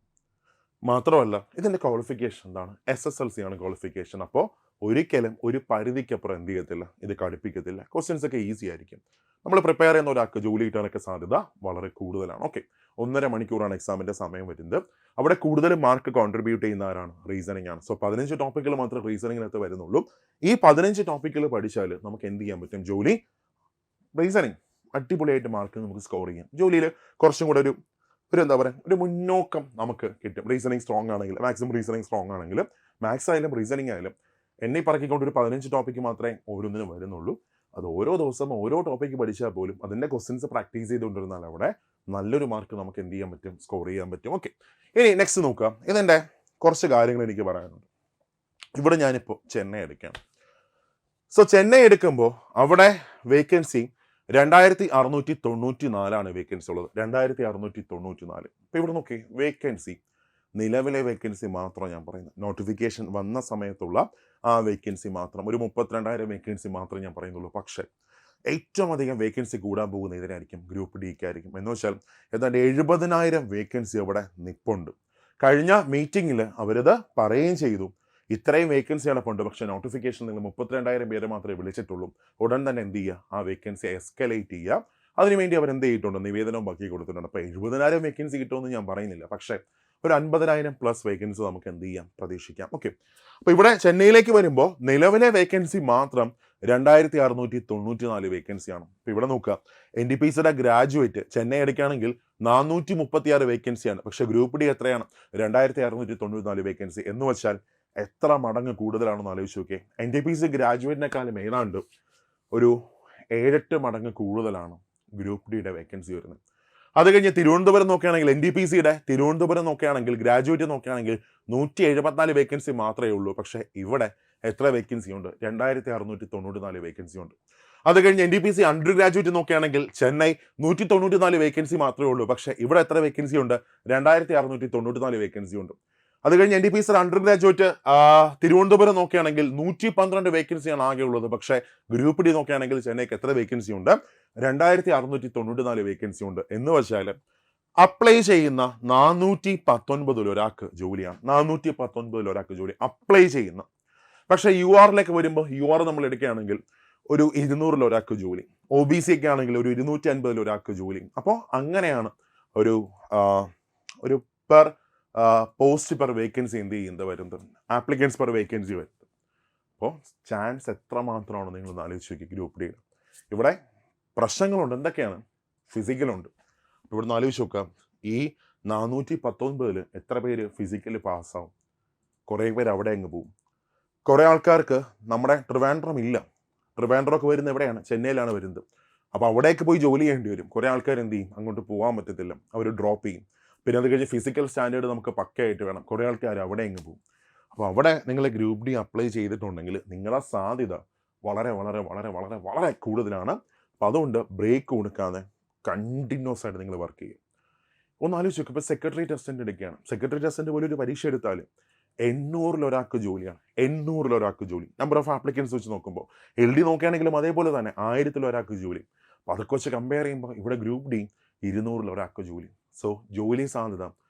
മാത്രമല്ല ഇതിൻ്റെ ക്വാളിഫിക്കേഷൻ എന്താണ്, SSLC ആണ് ക്വാളിഫിക്കേഷൻ. അപ്പോൾ ഒരിക്കലും ഒരു പരിധിക്കപ്പുറം എന്ത് ചെയ്യത്തില്ല, ഇത് കടുപ്പിക്കത്തില്ല. ക്വസ്റ്റ്യൻസ് ഒക്കെ ഈസി ആയിരിക്കും. നമ്മൾ പ്രിപ്പയർ ചെയ്യുന്ന ഒരാൾക്ക് ജോലി കിട്ടാനൊക്കെ സാധ്യത വളരെ കൂടുതലാണ്. ഓക്കെ, 1.5 മണിക്കൂറാണ് എക്സാമിൻ്റെ സമയം വരുന്നത്. അവിടെ കൂടുതൽ മാർക്ക് കോൺട്രിബ്യൂട്ട് ചെയ്യുന്ന ആരാണ്? റീസണിങ് ആണ്. സോ 15 ടോപ്പിക്കുകൾ മാത്രമേ റീസണിങ്ങിനകത്ത് വരുന്നുള്ളൂ. ഈ 15 ടോപ്പിക്കുകൾ പഠിച്ചാൽ നമുക്ക് എന്ത് ചെയ്യാൻ പറ്റും? ജോലി റീസണിങ് അടിപൊളിയായിട്ട് മാർക്ക് നമുക്ക് സ്കോർ ചെയ്യാം. ജോലിയിൽ കുറച്ചും കൂടെ ഒരു എന്താ പറയുക, ഒരു മുന്നോക്കം നമുക്ക് കിട്ടും. റീസണിങ് സ്ട്രോങ് ആണെങ്കിൽ, മാക്സിമം റീസണിങ് സ്ട്രോങ് ആണെങ്കിൽ, മാത്സ് ആയാലും റീസണിങ് ആയാലും എന്നെ പറക്കിക്കൊണ്ട് ഒരു 15 ടോപ്പിക്ക് മാത്രമേ ഓരോന്നിനും വരുന്നുള്ളൂ. അത് ഓരോ ദിവസം ഓരോ ടോപ്പിക്ക് പഠിച്ചാൽ പോലും അതിൻ്റെ ക്വസ്റ്റ്യൻസ് പ്രാക്ടീസ് ചെയ്തുകൊണ്ടിരുന്നാൽ അവിടെ നല്ലൊരു മാർക്ക് നമുക്ക് എന്ത് ചെയ്യാൻ പറ്റും? സ്കോർ ചെയ്യാൻ പറ്റും. ഓക്കെ, ഇനി നെക്സ്റ്റ് നോക്കാം. ഇതെൻ്റെ കുറച്ച് കാര്യങ്ങൾ എനിക്ക് പറയാനുണ്ട്. ഇവിടെ ഞാനിപ്പോൾ ചെന്നൈ എടുക്കുകയാണ്. സോ ചെന്നൈ എടുക്കുമ്പോൾ അവിടെ വേക്കൻസി 2694 വേക്കൻസി ഉള്ളത്. 2694. ഇപ്പോൾ ഇവിടെ നോക്കി, വേക്കൻസി നിലവിലെ വേക്കൻസി മാത്രം ഞാൻ പറയുന്നത്, നോട്ടിഫിക്കേഷൻ വന്ന സമയത്തുള്ള ആ വേക്കൻസി മാത്രം, ഒരു 32,000 വേക്കൻസി മാത്രമേ ഞാൻ പറയുന്നുള്ളൂ. പക്ഷേ ഏറ്റവും അധികം വേക്കൻസി കൂടാൻ പോകുന്ന ഇതിനായിരിക്കും, ഗ്രൂപ്പ് ഡിക്കായിരിക്കും. എന്ന് വെച്ചാൽ ഏതാണ്ട് 70,000 വേക്കൻസി അവിടെ നിപ്പുണ്ട്. കഴിഞ്ഞ മീറ്റിങ്ങിൽ അവരത് പറയുകയും ചെയ്തു, ഇത്രയും വേക്കൻസിയാണ് ഉണ്ട്, പക്ഷേ നോട്ടിഫിക്കേഷൻ നിങ്ങൾ 32,000 പേരെ മാത്രമേ വിളിച്ചിട്ടുള്ളൂ. ഉടൻ തന്നെ എന്ത് ചെയ്യുക? ആ വേക്കൻസി എസ്കലേറ്റ് ചെയ്യുക. അതിനുവേണ്ടി അവർ എന്ത് ചെയ്തിട്ടുണ്ട്? നിവേദനവും ബാക്കി കൊടുത്തിട്ടുണ്ട്. അപ്പോൾ 70,000 വേക്കൻസി കിട്ടുമെന്ന് ഞാൻ പറയുന്നില്ല, പക്ഷേ ഒരു 50,000 പ്ലസ് വേക്കൻസി നമുക്ക് എന്ത് ചെയ്യാം? പ്രതീക്ഷിക്കാം. ഓക്കെ, അപ്പോൾ ഇവിടെ ചെന്നൈയിലേക്ക് വരുമ്പോൾ നിലവിലെ വേക്കൻസി മാത്രം 2694 വേക്കൻസിയാണ്. ഇപ്പോൾ ഇവിടെ നോക്കുക, NTPCയുടെ ഗ്രാജുവേറ്റ് ചെന്നൈ എടുക്കുകയാണെങ്കിൽ 436 വേക്കൻസിയാണ്. പക്ഷേ ഗ്രൂപ്പ് ഡി എത്രയാണ്? 2694 വേക്കൻസി. എന്ന് വെച്ചാൽ എത്ര മടങ്ങ് കൂടുതലാണെന്ന് ആലോചിച്ച് നോക്കിയേ. NTPC ഗ്രാജുവേറ്റിനെക്കാളും ഏതാണ്ട് ഒരു 7-8 മടങ്ങ് കൂടുതലാണ് ഗ്രൂപ്പ് ഡിയുടെ വേക്കൻസി വരുന്നത്. അത് കഴിഞ്ഞ് തിരുവനന്തപുരം നോക്കുകയാണെങ്കിൽ, NTPCയുടെ തിരുവനന്തപുരം നോക്കുകയാണെങ്കിൽ, ഗ്രാജുവേറ്റ് നോക്കുകയാണെങ്കിൽ 174 വേക്കൻസി മാത്രമേ ഉള്ളൂ. പക്ഷേ ഇവിടെ എത്ര വേക്കൻസി ഉണ്ട്? 2694 വേക്കൻസി ഉണ്ട്. അത് കഴിഞ്ഞ് NTPC അണ്ടർ ഗ്രാജുവേറ്റ് നോക്കുകയാണെങ്കിൽ ചെന്നൈ 194 വേക്കൻസി മാത്രമേ ഉള്ളൂ. പക്ഷേ ഇവിടെ എത്ര വേക്കൻസി ഉണ്ട്? 2694 വേക്കൻസി ഉണ്ട്. അത് കഴിഞ്ഞ് NTPC അണ്ടർ ഗ്രാജുവേറ്റ് തിരുവനന്തപുരം നോക്കുകയാണെങ്കിൽ 112 വേക്കൻസിയാണ് ആകെ ഉള്ളത്. പക്ഷേ ഗ്രൂപ്പ് ഡി നോക്കുകയാണെങ്കിൽ ചെന്നൈക്ക് എത്ര വേക്കൻസി ഉണ്ട്? 2694 വേക്കൻസി ഉണ്ട്. എന്ന് വെച്ചാൽ അപ്ലൈ ചെയ്യുന്ന 419 ഒരാൾക്ക് ജോലിയാണ്. 419 ഒരാൾക്ക് ജോലി അപ്ലൈ ചെയ്യുന്ന. പക്ഷേ URലേക്ക് വരുമ്പോൾ UR നമ്മൾ എടുക്കുകയാണെങ്കിൽ ഒരു 200 ഒരാൾക്ക് ജോലി, OBC ഒക്കെ ആണെങ്കിൽ ഒരു 250 ഒരാൾക്ക് ജോലി. അപ്പോൾ അങ്ങനെയാണ് ഒരു പെർ പോസ്റ്റ് പെർ വേക്കൻസി എന്ത് ചെയ്യുന്നത് വരുന്നത്, ആപ്ലിക്കൻസ് പെർ വേക്കൻസി വരുന്നത്. അപ്പോൾ ചാൻസ് എത്രമാത്രമാണ് നിങ്ങളൊന്ന് ആലോചിച്ച് നോക്കി. ഗ്രൂപ്പ് ഡി ഇവിടെ പ്രശ്നങ്ങളുണ്ട്. എന്തൊക്കെയാണ്? ഫിസിക്കലുണ്ട്. ഇവിടെ നിന്ന് ആലോചിച്ച് നോക്കാം, ഈ 419 എത്ര പേര് ഫിസിക്കലി പാസ്സാവും? കുറേ പേര് അവിടെ അങ്ങ് പോവും. കുറേ ആൾക്കാർക്ക് നമ്മുടെ ട്രിവാൻഡ്രം ഇല്ല. ട്രിവാൻഡ്രമൊക്കെ വരുന്നത് എവിടെയാണ്? ചെന്നൈയിലാണ് വരുന്നത്. അപ്പോൾ അവിടേക്ക് പോയി ജോലി ചെയ്യേണ്ടി വരും. കുറേ ആൾക്കാർ എന്ത് ചെയ്യും? അങ്ങോട്ട് പോകാൻ പറ്റത്തില്ല, അവർ ഡ്രോപ്പ് ചെയ്യും. പിന്നെ അത് കഴിഞ്ഞ് ഫിസിക്കൽ സ്റ്റാൻഡേർഡ് നമുക്ക് പക്കയായിട്ട് വേണം. കുറേ ആൾക്കാർ അവിടെ അങ്ങ് പോകും. അപ്പോൾ അവിടെ നിങ്ങൾ ഗ്രൂപ്പ് ഡി അപ്ലൈ ചെയ്തിട്ടുണ്ടെങ്കിൽ നിങ്ങളുടെ സാധ്യത വളരെ വളരെ വളരെ വളരെ വളരെ കൂടുതലാണ്. അപ്പോൾ അതുകൊണ്ട് ബ്രേക്ക് കൊടുക്കാതെ കണ്ടിന്യൂസ് ആയിട്ട് നിങ്ങൾ വർക്ക് ചെയ്യും. ഒന്ന് ആലോചിച്ച് നോക്കും, ഇപ്പോൾ സെക്രട്ടറി ടെസ്റ്റൻ്റ് എടുക്കുകയാണ്. സെക്രട്ടറി ടെസ്റ്റൻ്റ് പോലെ ഒരു പരീക്ഷ എടുത്താൽ 800 ഒരാൾക്ക് ജോലിയാണ്. 800 ഒരാൾക്ക് ജോലി. നമ്പർ ഓഫ് ആപ്ലിക്കൻസ് വെച്ച് നോക്കുമ്പോൾ LD നോക്കുകയാണെങ്കിലും അതേപോലെ തന്നെ 1000 ഒരാൾക്ക് ജോലി. അപ്പോൾ അതൊക്കെ വെച്ച് കമ്പയർ ചെയ്യുമ്പോൾ ഇവിടെ ഗ്രൂപ്പ് ഡി 200 ഒരാൾക്ക് ജോലി. സോ ജോലി സാധ്യത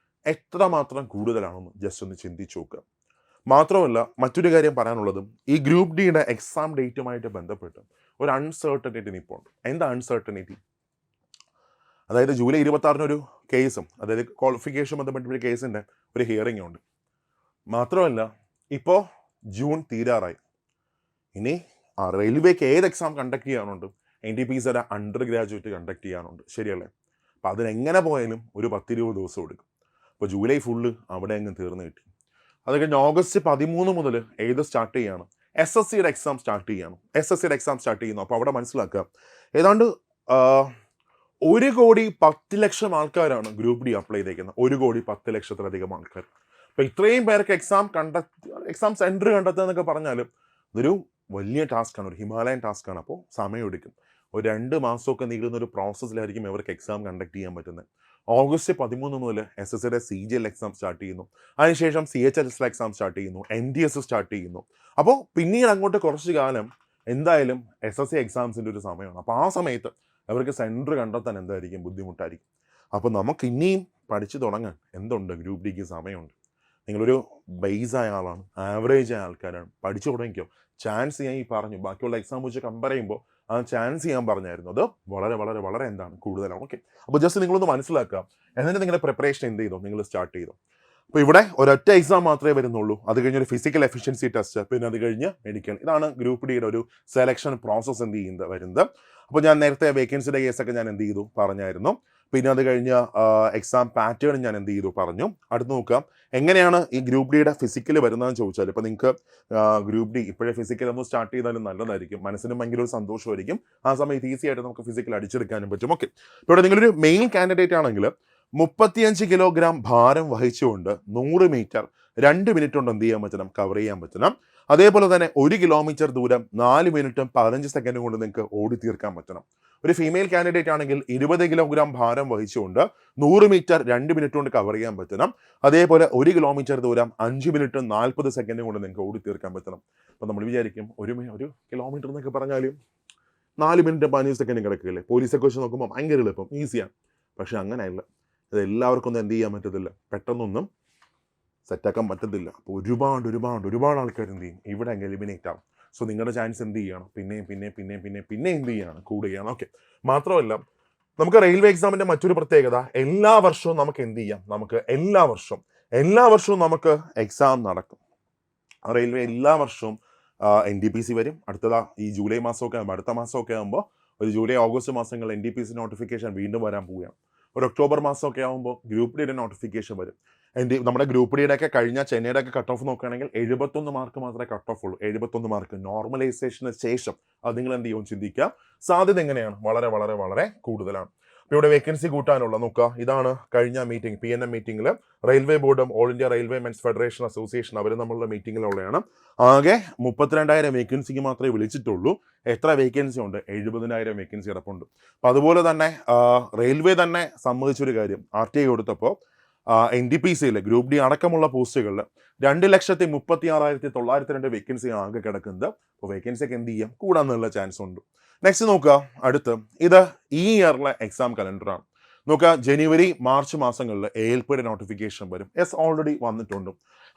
എത്രമാത്രം കൂടുതലാണെന്ന് ജസ്റ്റ് ഒന്ന് ചിന്തിച്ച് നോക്കുക. മാത്രമല്ല മറ്റൊരു കാര്യം പറയാനുള്ളതും, ഈ ഗ്രൂപ്പ് ഡിയുടെ എക്സാം ഡേറ്റുമായിട്ട് ബന്ധപ്പെട്ട് ഒരു അൺസർട്ടനിറ്റി ഇപ്പോൾ ഉണ്ട്. എന്താ അൺസർട്ടനിറ്റി? അതായത് ജൂലൈ 26 ഒരു കേസും, അതായത് ക്വാളിഫിക്കേഷൻ ബന്ധപ്പെട്ട കേസിൻ്റെ ഒരു ഹിയറിംഗ് ഉണ്ട്. മാത്രമല്ല ഇപ്പോൾ ജൂൺ തീരാറായി. ഇനി റെയിൽവേക്ക് ഏത് എക്സാം കണ്ടക്ട് ചെയ്യാനുണ്ട്? NTPCയുടെ അണ്ടർ ഗ്രാജുവേറ്റ് കണ്ടക്ട് ചെയ്യാനുണ്ട്. ശരിയല്ലേ? അപ്പോൾ അതിനെങ്ങനെ പോയാലും ഒരു 10-20 ദിവസം എടുക്കും. അപ്പോൾ ജൂലൈ ഫുള്ള് അവിടെ അങ്ങ് തീർന്നു കിട്ടി. അത് കഴിഞ്ഞ് ഓഗസ്റ്റ് 13 മുതൽ ഏത് സ്റ്റാർട്ട് ചെയ്യാണ്? SSCയുടെ എക്സാം സ്റ്റാർട്ട് ചെയ്യാണ്. SSCയുടെ എക്സാം സ്റ്റാർട്ട് ചെയ്യുന്നു. അപ്പോൾ അവിടെ മനസ്സിലാക്കുക, ഏതാണ്ട് 1,10,00,000 ആൾക്കാരാണ് ഗ്രൂപ്പ് ഡി അപ്ലൈ ചെയ്തേക്കുന്നത്. 1,10,00,000 ആൾക്കാർ. അപ്പോൾ ഇത്രയും പേർക്ക് എക്സാം സെൻറ്റർ കണ്ടെത്തുക എന്നൊക്കെ പറഞ്ഞാൽ ഇതൊരു വലിയ ടാസ്ക്കാണ്, ഒരു ഹിമാലയൻ ടാസ്ക്കാണ്. അപ്പോൾ സമയമെടുക്കും. ഒരു 2 മാസമൊക്കെ നീളുന്ന ഒരു പ്രോസസ്സിലായിരിക്കും ഇവർക്ക് എക്സാം കണ്ടക്ട് ചെയ്യാൻ പറ്റുന്നത്. ഓഗസ്റ്റ് 13 മുതൽ SSCയുടെ CGL എക്സാം സ്റ്റാർട്ട് ചെയ്യുന്നു. അതിനുശേഷം CHSL എക്സാം സ്റ്റാർട്ട് ചെയ്യുന്നു. NDS സ്റ്റാർട്ട് ചെയ്യുന്നു. അപ്പോൾ പിന്നീട് അങ്ങോട്ട് കുറച്ച് കാലം എന്തായാലും SSC എക്സാംസിൻ്റെ ഒരു സമയമാണ്. അപ്പോൾ ആ സമയത്ത് അവർക്ക് സെൻറ്റർ കണ്ടെത്താൻ എന്തായിരിക്കും? ബുദ്ധിമുട്ടായിരിക്കും. അപ്പോൾ നമുക്ക് ഇനിയും പഠിച്ചു തുടങ്ങാൻ എന്തുണ്ട്? ഗ്രൂപ്പ് ഡിക്ക് സമയമുണ്ട്. നിങ്ങളൊരു ബേസ് ആയ ആളാണ്, ആവറേജ് ആയ ആൾക്കാരാണ്, പഠിച്ചു തുടങ്ങിക്കോ. ചാൻസ് ഞാൻ ഈ പറഞ്ഞു, ബാക്കിയുള്ള എക്സാം വെച്ച് കമ്പയർ ചെയ്യുമ്പോൾ ആ ചാൻസ് ഞാൻ പറഞ്ഞായിരുന്നു, അത് വളരെ വളരെ വളരെ എന്താണ് കൂടുതലാണ്. ഓക്കെ, അപ്പോൾ ജസ്റ്റ് നിങ്ങളൊന്ന് മനസ്സിലാക്കുക. എന്നിട്ട് നിങ്ങളുടെ പ്രിപ്പറേഷൻ എന്ത് ചെയ്തോ, നിങ്ങൾ സ്റ്റാർട്ട് ചെയ്തോ. അപ്പോൾ ഇവിടെ ഒരൊറ്റ എക്സാം മാത്രമേ വരുന്നുള്ളൂ. അത് കഴിഞ്ഞൊരു ഫിസിക്കൽ എഫിഷ്യൻസി ടെസ്റ്റ്, പിന്നെ അത് കഴിഞ്ഞ് മെഡിക്കൽ. ഇതാണ് ഗ്രൂപ്പ് ഡിയുടെ ഒരു സെലക്ഷൻ പ്രോസസ്സ് എന്ത് ചെയ്യുന്നത് വരുന്നത്. അപ്പോൾ ഞാൻ നേരത്തെ വേക്കൻസിയുടെ കേസൊക്കെ ഞാൻ എന്ത് ചെയ്തു പറഞ്ഞായിരുന്നു. പിന്നെ അത് കഴിഞ്ഞ് എക്സാം പാറ്റേൺ ഞാൻ എന്ത് ചെയ്തു പറഞ്ഞു. അടുത്ത് നോക്കാം എങ്ങനെയാണ് ഈ ഗ്രൂപ്പ് ഡിയുടെ ഫിസിക്കൽ വരുന്നതെന്ന് ചോദിച്ചാൽ, ഇപ്പോൾ നിങ്ങൾക്ക് ഗ്രൂപ്പ് ഡി ഇപ്പോഴേ ഫിസിക്കൽ ഒന്ന് സ്റ്റാർട്ട് ചെയ്താലും നല്ലതായിരിക്കും, മനസ്സിനും ഭയങ്കര ഒരു സന്തോഷമായിരിക്കും. ആ സമയത്ത് ഈസി ആയിട്ട് നമുക്ക് ഫിസിക്കൽ അടിച്ചെടുക്കാനും പറ്റും. ഓക്കെ, ഇവിടെ നിങ്ങളൊരു മെയിൻ കാൻഡിഡേറ്റ് ആണെങ്കിൽ 35 കിലോഗ്രാം ഭാരം വഹിച്ചുകൊണ്ട് 100 മീറ്റർ 2 മിനിറ്റ് കൊണ്ട് എന്ത് ചെയ്യാൻ പറ്റണം, കവർ ചെയ്യാൻ പറ്റണം. അതേപോലെ തന്നെ 1 കിലോമീറ്റർ ദൂരം 4 മിനിറ്റും 15 സെക്കൻഡും കൊണ്ട് നിങ്ങൾക്ക് ഓടി തീർക്കാൻ പറ്റണം. ഒരു ഫീമെയിൽ കാൻഡിഡേറ്റ് ആണെങ്കിൽ 20 കിലോഗ്രാം ഭാരം വഹിച്ചുകൊണ്ട് 100 മീറ്റർ 2 മിനിറ്റ് കൊണ്ട് കവർ ചെയ്യാൻ പറ്റണം. അതേപോലെ 1 കിലോമീറ്റർ ദൂരം 5 മിനിറ്റും 40 സെക്കൻഡും കൊണ്ട് നിങ്ങൾക്ക് ഓടി തീർക്കാൻ പറ്റണം. അപ്പോൾ നമ്മൾ വിചാരിക്കും ഒരു കിലോമീറ്റർ എന്നൊക്കെ പറഞ്ഞാലും 4 മിനിറ്റ് 15 സെക്കൻഡ് കിടക്കുകയല്ലേ, പോലീസൊക്കെ വെച്ച് നോക്കുമ്പോൾ ഭയങ്കര എളുപ്പം, ഈസിയാണ്. പക്ഷെ അങ്ങനെയല്ല, ഇത് എല്ലാവർക്കും ഒന്നും എന്ത് ചെയ്യാൻ പറ്റത്തില്ല, പെട്ടെന്നൊന്നും സെറ്റാക്കാൻ പറ്റത്തില്ല. അപ്പോൾ ഒരുപാട് ആൾക്കാർ എന്ത് ചെയ്യും, ഇവിടെ അങ്ങ് എലിമിനേറ്റ് ആവും. സോ നിങ്ങളുടെ ചാൻസ് എന്ത് ചെയ്യണം, പിന്നെ എന്ത് ചെയ്യണം, കൂടുകയാണ്. ഓക്കെ, മാത്രമല്ല നമുക്ക് റെയിൽവേ എക്സാമിൻ്റെ മറ്റൊരു പ്രത്യേകത, എല്ലാ വർഷവും നമുക്ക് എന്ത് ചെയ്യാം, നമുക്ക് എല്ലാ വർഷവും നമുക്ക് എക്സാം നടക്കും. റെയിൽവേ എല്ലാ വർഷവും NTPC വരും. അടുത്തതാ ഈ ജൂലൈ മാസമൊക്കെ ആകുമ്പോൾ, അടുത്ത മാസമൊക്കെ ആകുമ്പോൾ ഒരു ജൂലൈ ഓഗസ്റ്റ് മാസങ്ങളിൽ NTPC നോട്ടിഫിക്കേഷൻ വീണ്ടും വരാൻ പോവുകയാണ്. ഒരു ഒക്ടോബർ മാസമൊക്കെ ആകുമ്പോൾ ഗ്രൂപ്പ് ഡിയുടെ നോട്ടിഫിക്കേഷൻ വരും. നമ്മുടെ ഗ്രൂപ്പ് ഡിയുടെ ഒക്കെ കഴിഞ്ഞ ചെന്നൈയുടെ ഒക്കെ കട്ട് ഓഫ് നോക്കുകയാണെങ്കിൽ 71 മാർക്ക് മാത്രമേ കട്ട് ഓഫ് ഉള്ളൂ. 71 മാർക്ക് നോർമലൈസേഷന് ശേഷം അത് നിങ്ങൾ എന്ത് ചെയ്യും ചിന്തിക്കുക. സാധ്യത എങ്ങനെയാണ്, വളരെ വളരെ വളരെ കൂടുതലാണ്. അപ്പോൾ ഇവിടെ വേക്കൻസി കൂട്ടാനുള്ള നോക്കുക, ഇതാണ് കഴിഞ്ഞ മീറ്റിംഗ് PNM മീറ്റിംഗിൽ റെയിൽവേ ബോർഡും all India railway men's federation association അവർ നമ്മളുടെ മീറ്റിങ്ങിലുള്ളതാണ്. ആകെ 32,000 വേക്കൻസിക്ക് മാത്രമേ വിളിച്ചിട്ടുള്ളൂ. എത്ര വേക്കൻസി ഉണ്ട്, 70,000 വേക്കൻസി കിടപ്പുണ്ട്. അപ്പം അതുപോലെ തന്നെ റെയിൽവേ തന്നെ സമ്മതിച്ചൊരു കാര്യം, RTI കൊടുത്തപ്പോൾ NTPCയിൽ ഗ്രൂപ്പ് ഡി അടക്കമുള്ള പോസ്റ്റുകളിൽ 2,36,902 വേക്കൻസി ആകെ കിടക്കുന്നത്. അപ്പോൾ വേക്കൻസിയൊക്കെ എന്ത് ചെയ്യാം, കൂടാന്നുള്ള ചാൻസ് ഉണ്ട്. നെക്സ്റ്റ് നോക്കുക, അടുത്ത് ഇത് ഈ ഇയറിലെ എക്സാം കലണ്ടറാണ്. നോക്കുക, ജനുവരി മാർച്ച് മാസങ്ങളിൽ ALPയുടെ നോട്ടിഫിക്കേഷൻ വരും. ഓൾറെഡി വന്നിട്ടുണ്ട്.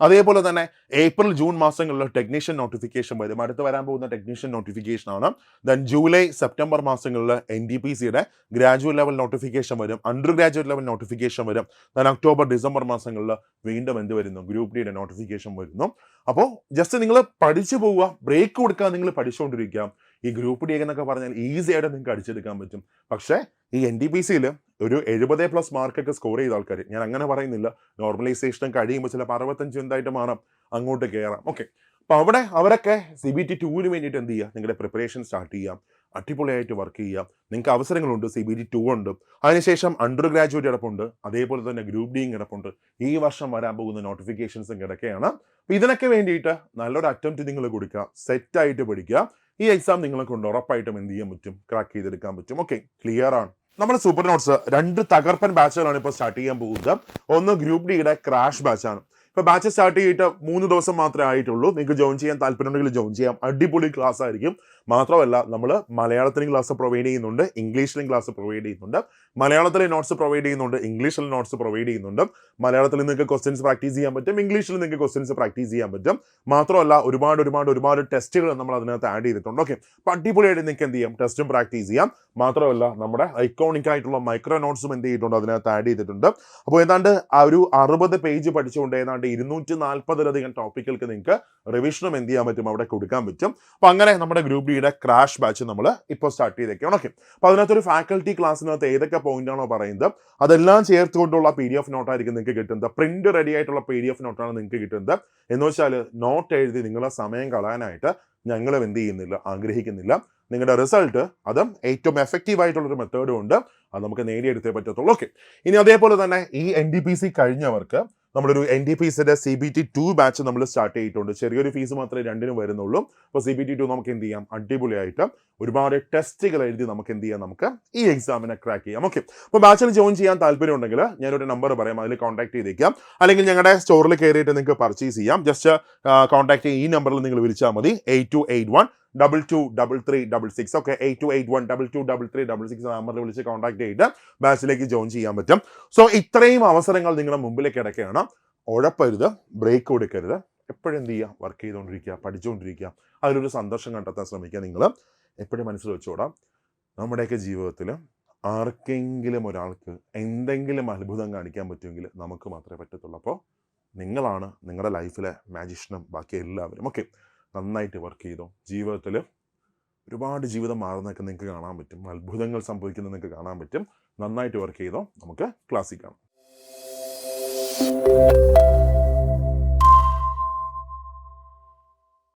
അതേപോലെ തന്നെ ഏപ്രിൽ ജൂൺ മാസങ്ങളിൽ ടെക്നീഷ്യൻ നോട്ടിഫിക്കേഷൻ വരും. അടുത്ത് വരാൻ പോകുന്ന ടെക്നീഷ്യൻ നോട്ടിഫിക്കേഷൻ ആണ്. ദെൻ ജൂലൈ സെപ്റ്റംബർ മാസങ്ങളിൽ NTPCയുടെ ഗ്രാജുവേറ്റ് ലെവൽ നോട്ടിഫിക്കേഷൻ വരും, അണ്ടർ ഗ്രാജുവേറ്റ് ലെവൽ നോട്ടിഫിക്കേഷൻ വരും. ദെൻ ഒക്ടോബർ ഡിസംബർ മാസങ്ങളിൽ വീണ്ടും എന്ത് വരുന്നു, ഗ്രൂപ്പ് ഡിയുടെ നോട്ടിഫിക്കേഷൻ വരുന്നു. അപ്പോൾ ജസ്റ്റ് നിങ്ങൾ പഠിച്ചു പോവുക, ബ്രേക്ക് കൊടുക്കുക, നിങ്ങൾ പഠിച്ചുകൊണ്ടിരിക്കുക. ഈ ഗ്രൂപ്പ് ഡി എന്നൊക്കെ പറഞ്ഞാൽ ഈസി ആയിട്ട് നിങ്ങൾക്ക് അടിച്ചെടുക്കാൻ പറ്റും. പക്ഷേ ഈ NTPCയിൽ ഒരു 70+ മാർക്കൊക്കെ സ്കോർ ചെയ്ത ആൾക്കാർ, ഞാൻ അങ്ങനെ പറയുന്നില്ല, നോർമലൈസേഷൻ കഴിയുമ്പോൾ ചിലപ്പോൾ 65 എന്തായിട്ട് മാറാം, അങ്ങോട്ട് കയറാം. ഓക്കെ, അപ്പോൾ അവിടെ അവരൊക്കെ CBT 2 വേണ്ടിയിട്ട് എന്ത് ചെയ്യുക, നിങ്ങളുടെ പ്രിപ്പറേഷൻ സ്റ്റാർട്ട് ചെയ്യാം, അടിപൊളിയായിട്ട് വർക്ക് ചെയ്യാം. നിങ്ങൾക്ക് അവസരങ്ങളുണ്ട്, CBT 2 ഉണ്ട്, അതിനുശേഷം അണ്ടർ ഗ്രാജുവേറ്റ് കിടപ്പുണ്ട്, അതേപോലെ തന്നെ ഗ്രൂപ്പ് ഡിയും കിടപ്പുണ്ട്. ഈ വർഷം വരാൻ പോകുന്ന നോട്ടിഫിക്കേഷൻസും കിടക്കുകയാണ്. അപ്പോൾ ഇതിനൊക്കെ വേണ്ടിയിട്ട് നല്ലൊരു അറ്റംപ്റ്റ് നിങ്ങൾ കൊടുക്കുക, സെറ്റായിട്ട് പഠിക്കുക. ഈ എക്സാം നിങ്ങളെ കൊണ്ട് ഉറപ്പായിട്ടും എന്ത് ചെയ്യാൻ പറ്റും, ക്രാക്ക് ചെയ്തെടുക്കാൻ പറ്റും. ഓക്കെ, ക്ലിയർ ആണ്. നമ്മുടെ സൂപ്പർ നോട്ട്സ് 2 തകർപ്പൻ ബാച്ചുകളാണ് ഇപ്പോൾ സ്റ്റാർട്ട് ചെയ്യാൻ പോകുന്നത്. ഒന്ന് ഗ്രൂപ്പ് ഡിയുടെ ക്രാഷ് ബാച്ചാണ്. ഇപ്പോൾ ബാച്ച് സ്റ്റാർട്ട് ചെയ്തിട്ട് 3 ദിവസം മാത്രമേ ആയിട്ടുള്ളൂ. നിങ്ങൾക്ക് ജോയിൻ ചെയ്യാൻ താല്പര്യമുണ്ടെങ്കിൽ ജോയിൻ ചെയ്യാം. അടിപൊളി ക്ലാസ് ആയിരിക്കും. മാത്രമല്ല നമ്മൾ മലയാളത്തിലും ക്ലാസ് പ്രൊവൈഡ് ചെയ്യുന്നുണ്ട്, ഇംഗ്ലീഷിലും ക്ലാസ് പ്രൊവൈഡ് ചെയ്യുന്നുണ്ട്, മലയാളത്തിലെ നോട്ട്സ് പ്രൊവൈഡ് ചെയ്യുന്നുണ്ട്, ഇംഗ്ലീഷിൽ നോട്ട്സ് പ്രൊവൈഡ് ചെയ്യുന്നുണ്ട്. മലയാളത്തിൽ നിങ്ങൾക്ക് ക്വസ്റ്റ്യൻസ് പ്രാക്ടീസ് ചെയ്യാൻ പറ്റും, ഇംഗ്ലീഷിൽ നിങ്ങൾക്ക് ക്വസ്റ്റ്യൻസ് പ്രാക്ടീസ് ചെയ്യാൻ പറ്റും. മാത്രമല്ല ഒരുപാട് ടെസ്റ്റുകൾ നമ്മൾ അതിനകത്ത് ആഡ് ചെയ്തിട്ടുണ്ട്. ഓക്കെ, അപ്പോൾ അടിപൊളിയായിട്ട് നിങ്ങൾക്ക് എന്ത് ചെയ്യാം, ടെസ്റ്റും പ്രാക്ടീസ് ചെയ്യാം. മാത്രമല്ല നമ്മുടെ ഐക്കോണിക് ആയിട്ടുള്ള മൈക്രോ നോട്ട്സും എന്ത് ചെയ്തിട്ടുണ്ട്, അതിനകത്ത് ആഡ് ചെയ്തിട്ടുണ്ട്. അപ്പോൾ ഏതാണ്ട് ഒരു 60 പേജ് പഠിച്ചുകൊണ്ട് ഏതാണ്ട് 240-ലധികം ടോപ്പിക്കുകൾക്ക് നിങ്ങൾക്ക് റിവിഷനും എന്ത് ചെയ്യാൻ പറ്റും, അവിടെ കൊടുക്കാൻ പറ്റും. അപ്പോൾ അങ്ങനെ നമ്മുടെ ഗ്രൂപ്പ് ഡിയുടെ ക്രാഷ് ബാച്ച് നമ്മൾ ഇപ്പോൾ സ്റ്റാർട്ട് ചെയ്തേക്കാണ്. ഓക്കെ, അപ്പോൾ അതിനകത്തൊരു ഫാക്കൽറ്റി ക്ലാസ്സിനകത്ത് ഏതൊക്കെ പോയിന്റാണോ പറയുന്നത് അതെല്ലാം ചേർത്തുകൊണ്ടുള്ള PDF നോട്ടായിരിക്കും നിങ്ങൾക്ക് കിട്ടുന്നത്. പ്രിന്റ് റെഡി ആയിട്ടുള്ള PDF നോട്ടാണ് നിങ്ങൾക്ക് കിട്ടുന്നത്. എന്ന് വെച്ചാൽ നോട്ട് എഴുതി നിങ്ങളെ സമയം കളയാനായിട്ട് ഞങ്ങൾ എന്ത് ചെയ്യുന്നില്ല, ആഗ്രഹിക്കുന്നില്ല. നിങ്ങളുടെ റിസൾട്ട് അതും ഏറ്റവും എഫക്റ്റീവ് ആയിട്ടുള്ളൊരു മെത്തേഡും ഉണ്ട്, അത് നമുക്ക് നേടിയെടുത്തേ പറ്റത്തുള്ളൂ. ഓക്കെ, ഇനി അതേപോലെ തന്നെ ഈ NTPC കഴിഞ്ഞവർക്ക് നമ്മളൊരു NTPCയുടെ CBT 2 ബാച്ച് നമ്മൾ സ്റ്റാർട്ട് ചെയ്തിട്ടുണ്ട്. ചെറിയൊരു ഫീസ് മാത്രമേ രണ്ടിനും വരുന്നുള്ളൂ. അപ്പോൾ CBT 2 നമുക്ക് എന്ത് ചെയ്യാം, അടിപൊളിയായിട്ട് ഒരുപാട് ടെസ്റ്റുകൾ എഴുതി നമുക്ക് എന്ത് ചെയ്യാം, നമുക്ക് ഈ എക്സാമിനെ ക്രാക്ക് ചെയ്യാം. ഓക്കെ, അപ്പോൾ ബാച്ചിൽ ജോയിൻ ചെയ്യാൻ താല്പര്യം ഉണ്ടെങ്കിൽ ഞാനൊരു നമ്പർ പറയാം, അതിൽ കോൺടാക്ട് ചെയ്തേക്കാം. അല്ലെങ്കിൽ ഞങ്ങളുടെ സ്റ്റോറിൽ കയറിയിട്ട് നിങ്ങൾക്ക് പർച്ചേസ് ചെയ്യാം. ജസ്റ്റ് കോൺടാക്ട് ചെയ്യും, ഈ നമ്പറിൽ നിങ്ങൾ വിളിച്ചാൽ മതി. 8281-223366. ഓക്കെ, 8281-223366 നമ്പറിൽ വിളിച്ച് കോൺടാക്ട് ചെയ്തിട്ട് ബാച്ചിലേക്ക് ജോയിൻ ചെയ്യാൻ പറ്റും. സോ ഇത്രയും അവസരങ്ങൾ നിങ്ങളുടെ മുമ്പിലേക്ക് കിടക്കുകയാണ്. ഉഴപ്പരുത്, ബ്രേക്ക് കൊടുക്കരുത്. എപ്പോഴും എന്ത് ചെയ്യുക, വർക്ക് ചെയ്തുകൊണ്ടിരിക്കുക, പഠിച്ചുകൊണ്ടിരിക്കുക, അതിലൊരു സന്തോഷം കണ്ടെത്താൻ ശ്രമിക്കുക. നിങ്ങൾ എപ്പോഴും മനസ്സിൽ വെച്ചോടാം, നമ്മുടെയൊക്കെ ജീവിതത്തിൽ ആർക്കെങ്കിലും ഒരാൾക്ക് എന്തെങ്കിലും അത്ഭുതം കാണിക്കാൻ പറ്റുമെങ്കിൽ നമുക്ക് മാത്രമേ പറ്റത്തുള്ളൂ. അപ്പോൾ നിങ്ങളാണ് നിങ്ങളുടെ ലൈഫിലെ മാജിഷ്യനും ബാക്കി എല്ലാവരും. ഓക്കെ, നന്നായിട്ട് വർക്ക് ചെയ്തോ. ജീവിതത്തിൽ ഒരുപാട് ജീവിതം മാറുന്നതൊക്കെ നിങ്ങൾക്ക് കാണാൻ പറ്റും, അത്ഭുതങ്ങൾ സംഭവിക്കുന്നത് നിങ്ങൾക്ക് കാണാൻ പറ്റും. നന്നായിട്ട് വർക്ക് ചെയ്തോ. നമുക്ക് ക്ലാസ്സിൽ കാണാം.